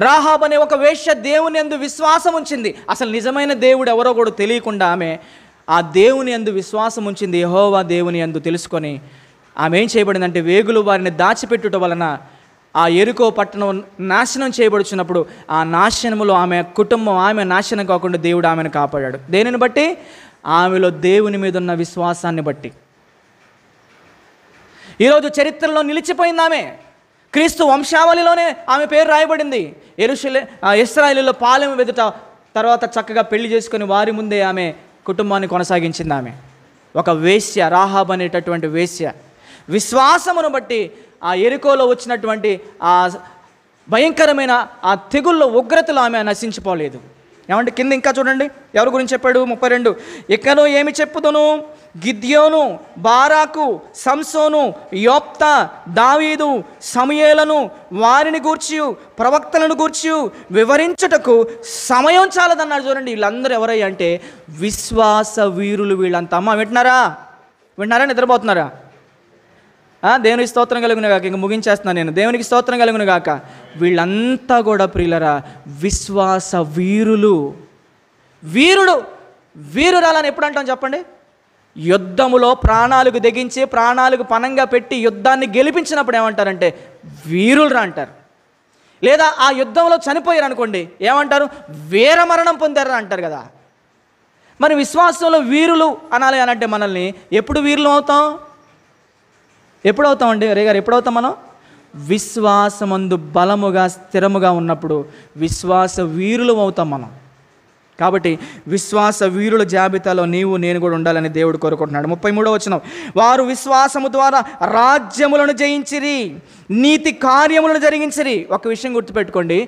S1: రాహాబ్ అనే ఒక వేశ్య దేవుని యందు విశ్వాసం ఉంచింది. అసలు నిజమైన దేవుడు ఎవరో కూడా తెలియకుండా ఆమె ఆ దేవుని యందు విశ్వాసం ఉంచింది. యెహోవా దేవుని యందు తెలుసుకొని ఆమె ఏం చేయబడిందంటే వేగులు వారిని దాచిపెట్టుట వలన ఆ ఎరికో పట్టణం నాశనం చేయబడుచున్నప్పుడు ఆ నాశనములో ఆమె కుటుంబం ఆమె నాశనం కాకుండా దేవుడు ఆమెను కాపాడాడు. దేనిని బట్టి? ఆమెలో దేవుని మీద ఉన్న విశ్వాసాన్ని బట్టి. ఈరోజు చరిత్రలో నిలిచిపోయింది ఆమె. క్రీస్తు వంశావళిలోనే ఆమె పేరు రాయబడింది. ఇశ్రాయేలులో పాలెం వెదుట తర్వాత చక్కగా పెళ్లి చేసుకుని వారి ముందే ఆమె కుటుంబాన్ని కొనసాగించింది. ఆమె ఒక వేశ్య, రాహాబ్ అనేటటువంటి వేశ్య. విశ్వాసమును బట్టి ఆ ఎరికోలో వచ్చినటువంటి ఆ భయంకరమైన ఆ తెగుళ్ళ ఉగ్రతలో ఆమె నశించిపోలేదు. ఏమంటే కింద ఇంకా చూడండి ఎవరి గురించి చెప్పాడు. 32, ఇకను ఏమి చెప్పుదును, గిద్యోను, బారాకు, సంసోను, యోప్తా, దావీదు, సమూయేలను వారిని గూర్చి ప్రవక్తలను గూర్చి వివరించుటకు సమయం చాలదన్నాడు. చూడండి వీళ్ళందరూ ఎవరయ్యా అంటే విశ్వాస వీరులు వీళ్ళంతా. అమ్మ వింటున్నారా? నిద్రపోతున్నారా? దేవునికి స్తోత్రం కలుగును గాక. ఇంక ముగించేస్తున్నాను నేను. దేవునికి స్తోత్రం కలుగును గాక. వీళ్ళంతా కూడా ప్రియులరా విశ్వాస వీరులు. వీరురాలని ఎప్పుడు అంటాం చెప్పండి? యుద్ధములో ప్రాణాలకు తెగించి ప్రాణాలకు పణంగా పెట్టి యుద్ధాన్ని గెలిపించినప్పుడు ఏమంటారంటే వీరులురా అంటారు. లేదా ఆ యుద్ధంలో చనిపోయారు అనుకోండి ఏమంటారు? వీరమరణం పొందారా అంటారు కదా. మరి విశ్వాసంలో వీరులు అనాలి అని అంటే మనల్ని ఎప్పుడు వీరులు అవుతాం? ఎప్పుడు అవుతామండి రే గారు? ఎప్పుడు అవుతాం మనం? విశ్వాసమందు బలముగా స్థిరముగా ఉన్నప్పుడు విశ్వాస వీరులు అవుతాం మనం. కాబట్టి విశ్వాస వీరుల జాబితాలో నీవు నేను కూడా ఉండాలని దేవుడు కోరుకుంటున్నాడు. 33వ వచనం, వారు విశ్వాసము ద్వారా రాజ్యములను జయించిరి, నీతి కార్యములను జరిగించిరి. ఒక విషయం గుర్తుపెట్టుకోండి,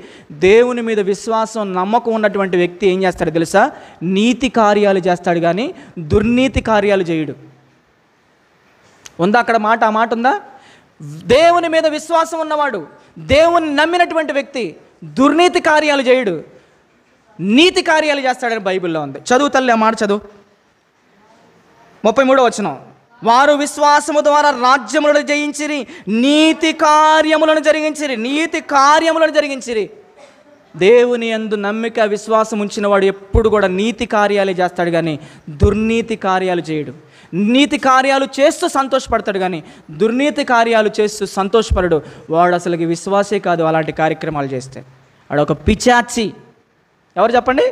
S1: దేవుని మీద విశ్వాసం నమ్మకం ఉన్నటువంటి వ్యక్తి ఏం చేస్తాడు తెలుసా? నీతి కార్యాలు చేస్తాడు కానీ దుర్నీతి కార్యాలు చేయడు. ఉందా అక్కడ మాట? ఆ మాట ఉందా? దేవుని మీద విశ్వాసం ఉన్నవాడు, దేవుని నమ్మినటువంటి వ్యక్తి దుర్నీతి కార్యాలు చేయడు, నీతి కార్యాలు చేస్తాడని బైబిల్లో ఉంది. చదువు తల్లి ఆ మాట చదువు. 33వ వచనం, వారు విశ్వాసము ద్వారా రాజ్యములను జయించిరి, నీతి కార్యములను జరిగించిరి. దేవుని యందు నమ్మిక విశ్వాసం ఉంచిన వాడు ఎప్పుడు కూడా నీతి కార్యాలే చేస్తాడు కానీ దుర్నీతి కార్యాలు చేయడు. నీతి కార్యాలు చేస్తూ సంతోషపడతాడు కానీ దుర్నీతి కార్యాలు చేస్తూ సంతోషపడడు. వాడు అసలుకి విశ్వాసే కాదు అలాంటి కార్యక్రమాలు చేస్తే. వాడు ఒక పిచాచి. ఎవరు చెప్పండి?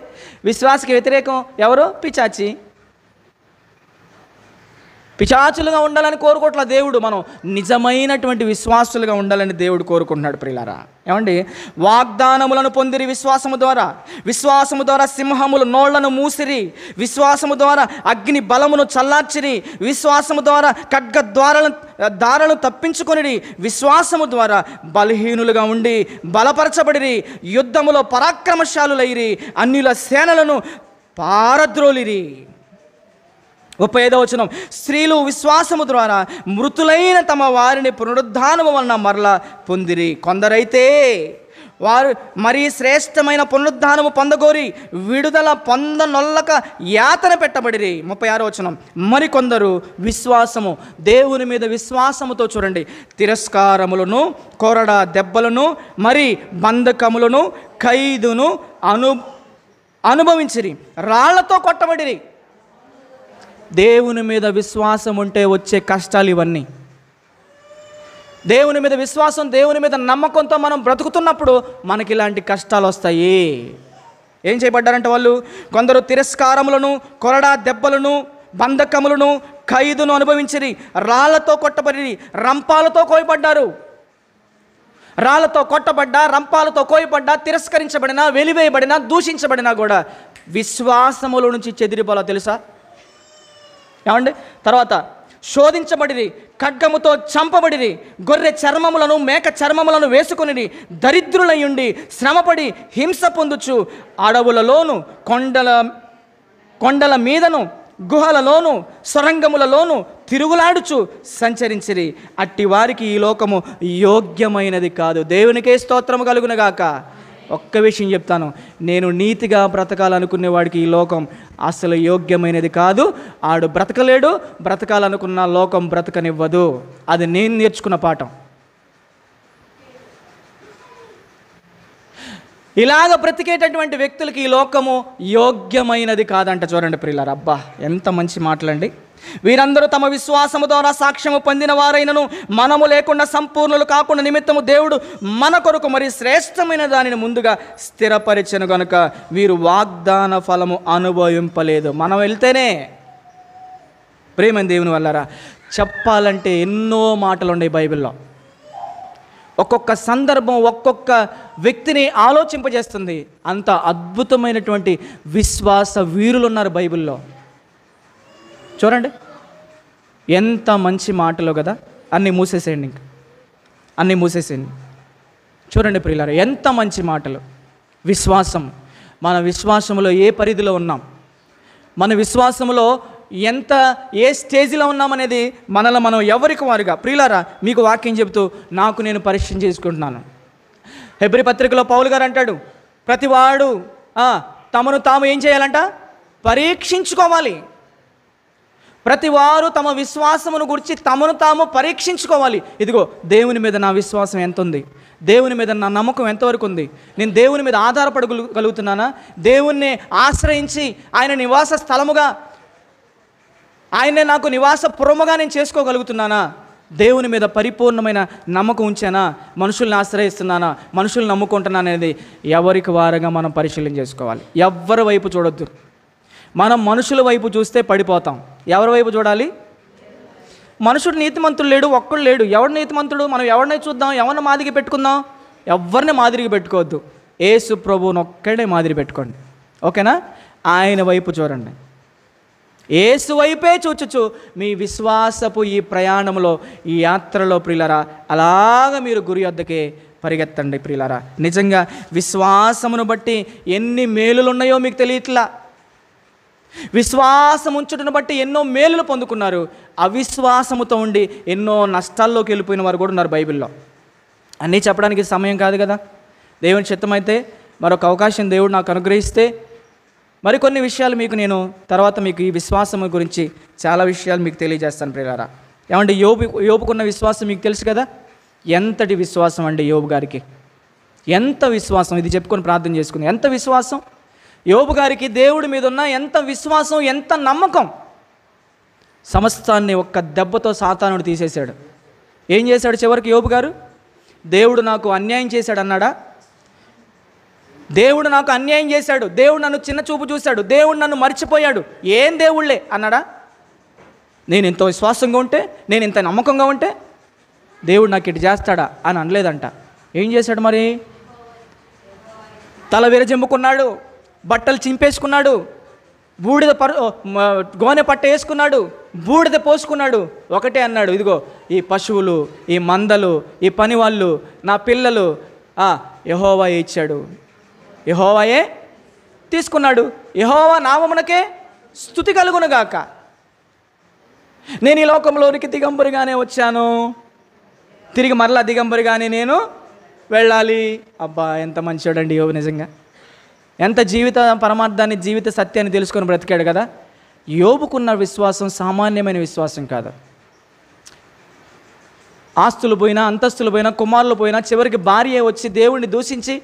S1: విశ్వాసకి వ్యతిరేకం ఎవరు? పిచాచి. పిచాచులుగా ఉండాలని కోరుకోవట్ల దేవుడు. మనం నిజమైనటువంటి విశ్వాసులుగా ఉండాలని దేవుడు కోరుకుంటున్నాడు ప్రియులారా. ఏమండి? వాగ్దానములను పొందిరి విశ్వాసము ద్వారా సింహములు నోళ్లను మూసిరి, విశ్వాసము ద్వారా అగ్ని బలమును చల్లార్చిరి, విశ్వాసము ద్వారా ఖడ్గ దారాలను తప్పించుకొనిరి, విశ్వాసము ద్వారా బలహీనులుగా ఉండి బలపరచబడిరి, యుద్ధములో పరాక్రమశాలులైరి, అన్యుల సేనలను పారద్రోలిరి. 35వ వచనం, స్త్రీలు విశ్వాసము ద్వారా మృతులైన తమ వారిని పునరుద్ధానము వలన మరలా పొందిరి. కొందరైతే వారు మరీ శ్రేష్టమైన పునరుద్ధానము పొందగోరి విడుదల పొందనొల్లక యాతన పెట్టబడిరి. 36వ వచనం, మరికొందరు విశ్వాసము, దేవుని మీద విశ్వాసముతో చూడండి, తిరస్కారములను, కొరడా దెబ్బలను, మరి బంధకములను, ఖైదును అనుభవించిరి, రాళ్లతో కొట్టబడిరి. దేవుని మీద విశ్వాసం ఉంటే వచ్చే కష్టాలు ఇవన్నీ. దేవుని మీద విశ్వాసం, దేవుని మీద నమ్మకంతో మనం బ్రతుకుతున్నప్పుడు మనకి ఇలాంటి కష్టాలు వస్తాయి. ఏం చేయబడ్డారంటే వాళ్ళు, కొందరు తిరస్కారములను, కొరడా దెబ్బలను, బంధకములను, ఖైదును అనుభవించిరి, రాళ్లతో కొట్టబడి, రంపాలతో కోయబడ్డారు. రాళ్లతో కొట్టబడ్డా, రంపాలతో కోయబడ్డా, తిరస్కరించబడినా, వెలివేయబడినా, దూషించబడినా కూడా విశ్వాసముల నుంచి చెదిరిపోలా తెలుసా? ఏమండి? తర్వాత శోధించబడిరి, ఖడ్గముతో చంపబడిరి, గొర్రె చర్మములను, మేక చర్మములను వేసుకుని దరిద్రులయ్యుండి శ్రమపడి హింస పొందుచు అడవులలోను, కొండల మీదను, గుహలలోను, సొరంగములలోను తిరుగులాడుచు సంచరించిరి. అట్టి వారికి ఈ లోకము యోగ్యమైనది కాదు. దేవునికే స్తోత్రము కలుగునుగాక. ఒక్క విషయం చెప్తాను, నేను నీతిగా బ్రతకాలనుకునే వాడికి ఈ లోకం అసలు యోగ్యమైనది కాదు. ఆడు బ్రతకలేడు, బ్రతకాలనుకున్న లోకం బ్రతకనివ్వదు. అది నేను నేర్చుకున్న పాఠం. ఇలాగ బ్రతికేటటువంటి వ్యక్తులకి ఈ లోకము యోగ్యమైనది కాదంట. చూడండి ప్రియులారా, అబ్బా ఎంత మంచి మాటలండి. వీరందరూ తమ విశ్వాసము ద్వారా సాక్ష్యము పొందిన వారైనను మనము లేకుండా సంపూర్ణులు కాకుండా నిమిత్తము దేవుడు మన కొరకు మరి శ్రేష్టమైన దానిని ముందుగా స్థిరపరిచెను గనుక వీరు వాగ్దాన ఫలము అనుభవింపలేదు. మనం వెళ్తేనే ప్రేమ దేవుని వల్లరా. చెప్పాలంటే ఎన్నో మాటలు ఉన్నాయి బైబిల్లో. ఒక్కొక్క సందర్భం ఒక్కొక్క వ్యక్తిని ఆలోచింపజేస్తుంది. అంత అద్భుతమైనటువంటి విశ్వాస వీరులు ఉన్నారు బైబిల్లో. చూడండి ఎంత మంచి మాటలు కదా. అన్నీ మూసేసేయండి, ఇంకా అన్నీ మూసేసేయండి. చూడండి ప్రియులారా, ఎంత మంచి మాటలు. విశ్వాసం, మన విశ్వాసంలో ఏ పరిధిలో ఉన్నాం, మన విశ్వాసంలో ఏ స్టేజ్లో ఉన్నామనేది మనలో మనం ఎవరికి వారుగా. ప్రియులారా, మీకు వాక్యం చెబుతూ నాకు నేను పరీక్ష చేసుకుంటున్నాను. హెబ్రీ పత్రికలో పౌలు గారు అంటాడు, ప్రతివాడు తమను తాము ఏం చేయాలంట? పరీక్షించుకోవాలి. ప్రతివారు తమ విశ్వాసమును గురించి తమను తాము పరీక్షించుకోవాలి. ఇదిగో దేవుని మీద నా విశ్వాసం ఎంత ఉంది, దేవుని మీద నా నమ్మకం ఎంతవరకు ఉంది, నేను దేవుని మీద ఆధారపడగలుగుతున్నానా, దేవుణ్ణి ఆశ్రయించి ఆయన నివాస స్థలముగా, ఆయనే నాకు నివాస పురముగా నేను చేసుకోగలుగుతున్నానా, దేవుని మీద పరిపూర్ణమైన నమ్మకం ఉంచానా, మనుషుల్ని ఆశ్రయిస్తున్నానా, మనుషుల్ని నమ్ముకుంటున్నాను అనేది ఎవరికి వారుగా మనం పరిశీలన చేసుకోవాలి. ఎవరి వైపు చూడొద్దు. మనం మనుషుల వైపు చూస్తే పడిపోతాం. ఎవరి వైపు చూడాలి? మనుషుడు నీతిమంతుడు లేడు, ఒక్కడు లేడు. ఎవడు నీతిమంతుడు? మనం ఎవరిని చూద్దాం, ఎవరిని మాదిరిగా పెట్టుకుందాం? ఎవరిని మాదిరిగా పెట్టుకోవద్దు. యేసు ప్రభువుని ఒక్కడే మాదిరి పెట్టుకోండి. ఓకేనా? ఆయన వైపు చూడండి. యేసు వైపే చూచుచు మీ విశ్వాసపు ఈ ప్రయాణంలో, ఈ యాత్రలో ప్రియులారా, అలాగ మీరు గురి వద్దకే పరిగెత్తండి ప్రియులారా. నిజంగా విశ్వాసమును బట్టి ఎన్ని మేలులు ఉన్నాయో మీకు తెలియట్లా. విశ్వాసం ఉంచుటను బట్టి ఎన్నో మేలులు పొందుకున్నారు. అవిశ్వాసముతో ఉండి ఎన్నో నష్టాల్లోకి వెళ్ళిపోయిన వారు కూడా ఉన్నారు బైబిల్లో. అన్నీ చెప్పడానికి సమయం కాదు కదా. దేవుని చిత్తమైతే మరొక అవకాశం దేవుడు నాకు అనుగ్రహిస్తే మరికొన్ని విషయాలు మీకు నేను తర్వాత మీకు ఈ విశ్వాసం గురించి చాలా విషయాలు మీకు తెలియజేస్తాను ప్రియులారా. ఏమంటే యోబుకున్న విశ్వాసం మీకు తెలుసు కదా. ఎంతటి విశ్వాసం అండి యోబు గారికి, ఎంత విశ్వాసం. ఇది చెప్పుకొని ప్రార్థన చేసుకుంది. ఎంత విశ్వాసం యోబు గారికి, దేవుడి మీద ఉన్న ఎంత విశ్వాసం, ఎంత నమ్మకం. సమస్తాన్ని ఒక్క దెబ్బతో సాతానుడు తీసేశాడు. ఏం చేశాడు చివరికి యోబు గారు? దేవుడు నాకు అన్యాయం చేశాడు అన్నాడా? దేవుడు నాకు అన్యాయం చేశాడు, దేవుడు నన్ను చిన్న చూపు చూశాడు, దేవుడు నన్ను మర్చిపోయాడు, ఏం దేవుళ్ళే అన్నాడా? నేను ఎంతో విశ్వాసంగా ఉంటే, నేను ఇంత నమ్మకంగా ఉంటే దేవుడు నాకు ఇటు చేస్తాడా అని అనలేదంట. ఏం చేశాడు మరి? తల విరజెంపుకున్నాడు, బట్టలు చింపేసుకున్నాడు, బూడిద గోనె పట్ట వేసుకున్నాడు, బూడిద పోసుకున్నాడు. ఒకటే అన్నాడు, ఇదిగో ఈ పశువులు, ఈ మందలు, ఈ పనివాళ్ళు, నా పిల్లలు యెహోవాయే ఇచ్చాడు, యెహోవాయే తీసుకున్నాడు, యెహోవా నామమునకే స్తుతి కలుగునుగాక. నేను ఈ లోకంలోనికి దిగంబరిగానే వచ్చాను, తిరిగి మరలా దిగంబరిగానే నేను వెళ్ళాలి. అబ్బా ఎంత మంచివాడండి యోబు. నిజంగా ఎంత జీవిత పరమార్థాన్ని, జీవిత సత్యాన్ని తెలుసుకొని బ్రతికాడు కదా. యోబుకున్న విశ్వాసం సామాన్యమైన విశ్వాసం కాదు. ఆస్తులు పోయినా, అంతస్తులు పోయినా, కుమారులు పోయినా, చివరికి భార్య వచ్చి దేవుణ్ణి దూషించి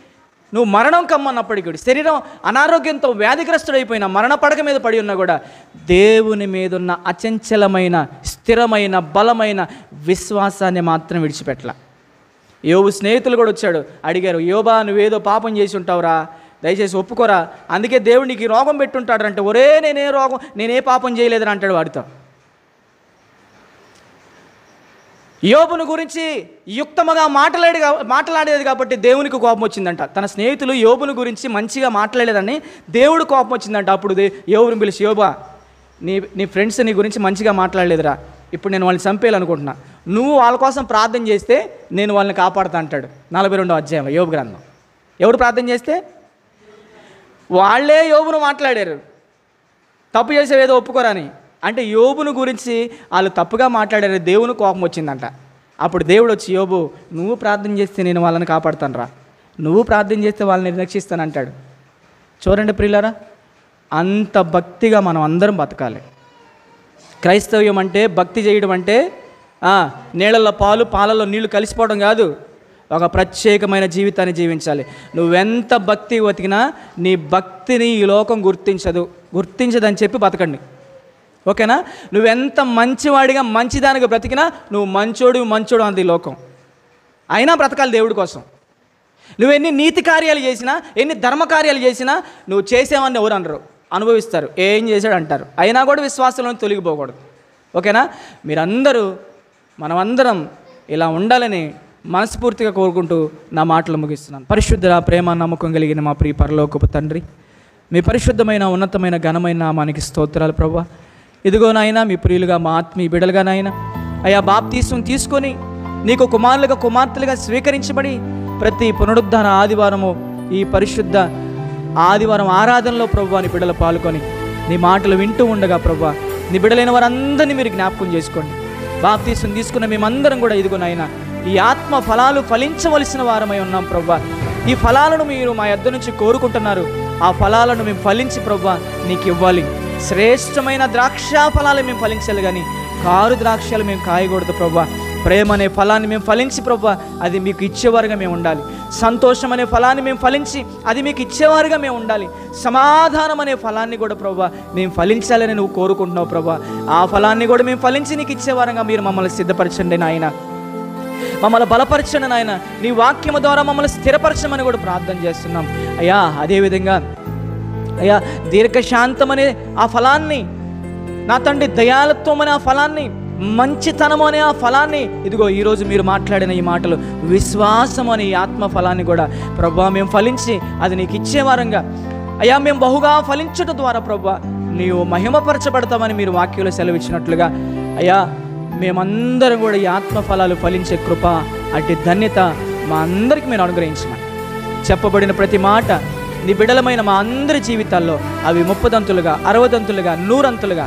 S1: నువ్వు మరణం కమ్మన్నప్పటికీ కూడా, శరీరం అనారోగ్యంతో వ్యాధిగ్రస్తుడైపోయిన మరణ పడక మీద పడి ఉన్నా కూడా దేవుని మీద ఉన్న అచంచలమైన స్థిరమైన బలమైన విశ్వాసాన్ని మాత్రం విడిచిపెట్టల. యోబు స్నేహితులు కూడా వచ్చాడు, అడిగారు, యోబా నువ్వేదో పాపం చేసి ఉంటావురా, దయచేసి ఒప్పుకోరా, అందుకే దేవుడు నీకు రోగం పెట్టుంటాడు అంటే, ఒరే నేనే పాపం చేయలేదని అంటాడు వాడితో. యోబును గురించి యుక్తముగా మాట్లాడేది కాబట్టి దేవునికి కోపం వచ్చిందంట. తన స్నేహితులు యోబును గురించి మంచిగా మాట్లాడలేదని దేవుడు కోపం వచ్చిందంట. అప్పుడు యోబుని పిలిచి, యోబా నీ ఫ్రెండ్స్ నీ గురించి మంచిగా మాట్లాడలేదురా, ఇప్పుడు నేను వాళ్ళని చంపేయాలనుకుంటున్నా, నువ్వు వాళ్ళ కోసం ప్రార్థన చేస్తే నేను వాళ్ళని కాపాడుతా అంటాడు 42వ అధ్యాయంలో యోబు గ్రంథం. ఎవరు ప్రార్థన చేస్తే? వాళ్ళే యోబును మాట్లాడారు, తప్పు చేసేవేదో ఒప్పుకోరని. అంటే యోబును గురించి వాళ్ళు తప్పుగా మాట్లాడారు, దేవుని కోపం వచ్చిందంట. అప్పుడు దేవుడు వచ్చి, యోబు నువ్వు ప్రార్థన చేస్తే నేను వాళ్ళని కాపాడుతాను రా, నువ్వు ప్రార్థన చేస్తే వాళ్ళని రక్షిస్తాను అంటాడు. చూడండి ప్రియులారా, అంత భక్తిగా మనం అందరం బతకాలి. క్రైస్తవ్యం అంటే, భక్తి చేయడం అంటే నీళ్ళల్లో పాలు పాలలో నీళ్లు కలిసిపోవడం కాదు, ఒక ప్రత్యేకమైన జీవితాన్ని జీవించాలి. నువ్వెంత భక్తి బతికినా నీ భక్తిని ఈ లోకం గుర్తించదని చెప్పి బతకండి, ఓకేనా? నువ్వెంత మంచివాడిగా మంచిదానికి బ్రతికినా నువ్వు మంచోడు అంది లోకం, అయినా బ్రతకాలి దేవుడి కోసం. నువ్వు ఎన్ని నీతి కార్యాలు చేసినా, ఎన్ని ధర్మ కార్యాలు చేసినా నువ్వు చేసేవన్నీ ఎవరు అనరు, అనుభవిస్తారు, ఏం చేశాడు అంటారు. అయినా కూడా విశ్వాసంలో తొలగిపోకూడదు, ఓకేనా? మీరందరూ మనమందరం ఇలా ఉండాలని మనస్ఫూర్తిగా కోరుకుంటూ నా మాటలు ముగిస్తున్నాను. పరిశుద్ధ ప్రేమ నమ్మకం కలిగిన మా ప్రియ పరలోకపు తండ్రి, మీ పరిశుద్ధమైన ఉన్నతమైన ఘనమైన నామానికి స్తోత్రాలు ప్రభువా. ఇదిగో నాయన, మీ ప్రియులుగా మా ఆత్మీయ బిడ్డలుగా నాయన అయా బాప్తీసం తీసుకొని నీకు కుమారులుగా కుమార్తెలుగా స్వీకరించబడి ప్రతి పునరుద్ధాన ఆదివారము ఈ పరిశుద్ధ ఆదివారం ఆరాధనలో ప్రభువా నీ బిడ్డలు పాల్గొని నీ మాటలు వింటూ ఉండగా ప్రభువా నీ బిడ్డలైన వారందరినీ మీరు జ్ఞాపకం చేసుకోండి. బాప్తీసం తీసుకున్న మేమందరం కూడా ఇదిగో నాయన ఈ ఆత్మ ఫలాలు ఫలించవలసిన వారమై ఉన్నాం ప్రభువా. ఈ ఫలాలను మీరు మా యొద్ద నుంచి కోరుకుంటున్నారు, ఆ ఫలాలను మేము ఫలించి ప్రభువా నీకు ఇవ్వాలి. శ్రేష్టమైన ద్రాక్ష ఫలాలు మేము ఫలించాలి, కానీ కారు ద్రాక్షలు మేము కాయకూడదు ప్రభువా. ప్రేమ అనే ఫలాన్ని మేము ఫలించి ప్రభువా అది మీకు ఇచ్చేవారుగా మేము ఉండాలి. సంతోషం అనే ఫలాన్ని మేము ఫలించి అది మీకు ఇచ్చేవారుగా మేము ఉండాలి. సమాధానం అనే ఫలాన్ని కూడా ప్రభువా మేము ఫలించాలని నువ్వు కోరుకుంటున్నావు ప్రభువా. ఆ ఫలాన్ని కూడా మేము ఫలించి నీకు ఇచ్చేవారుగా మీరు మమ్మల్ని సిద్ధపరచండి నాయన, మమ్మల్ని బలపరచండి నాయన, నీ వాక్యము ద్వారా మమ్మల్ని స్థిరపరచమని కూడా ప్రార్థన చేస్తున్నాం అయ్యా. అదేవిధంగా అయ్యా దీర్ఘశాంతం అనే ఆ ఫలాన్ని, నా తండ్రి దయాళత్వం అనే ఆ ఫలాన్ని, మంచితనం అనే ఆ ఫలాన్ని, ఇదిగో ఈరోజు మీరు మాట్లాడిన ఈ మాటలు విశ్వాసం అనే ఈ ఆత్మ ఫలాన్ని కూడా ప్రభువా మేము ఫలించి అది నీకు ఇచ్చేవారంగా అయ్యా మేము బహుగా ఫలించడం ద్వారా ప్రభువా నీవు మహిమపరచబడతామని మీరు వాక్యంలో సెలవిచ్చినట్లుగా అయ్యా మేమందరం కూడా ఈ ఆత్మ ఫలాలు ఫలించే కృప అట్టి ధన్యత మా అందరికీ మీరు అనుగ్రహించమని చెప్పబడిన ప్రతి మాట నీ బిడ్డలమైన మా అందరి జీవితాల్లో అవి 30 60 100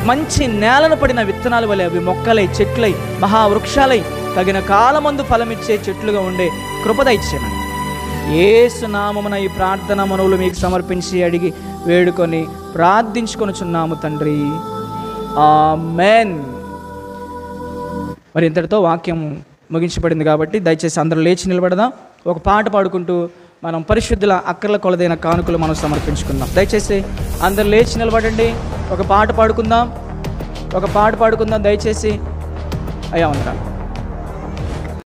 S1: మంచి నేలను పడిన విత్తనాల వలె అవి మొక్కలై చెట్లై మహావృక్షాలై తగిన కాలమందు ఫలమిచ్చే చెట్లుగా ఉండే కృప దయచేయమని యేసు నామమున ఈ ప్రార్థన మనవులు మీకు సమర్పించి అడిగి వేడుకొని ప్రార్థించుకొనుచున్నాము తండ్రి, ఆమేన్. మరి ఇంతటితో వాక్యం ముగించబడింది కాబట్టి దయచేసి అందరూ లేచి నిలబడదాం. ఒక పాట పాడుకుంటూ మనం పరిశుద్ధుల అక్కర్ల కొలదైన కానుకలు మనం సమర్పించుకుందాం. దయచేసి అందరు లేచి నిలబడండి, ఒక పాట పాడుకుందాం దయచేసి. అయ్యా వందనాలు.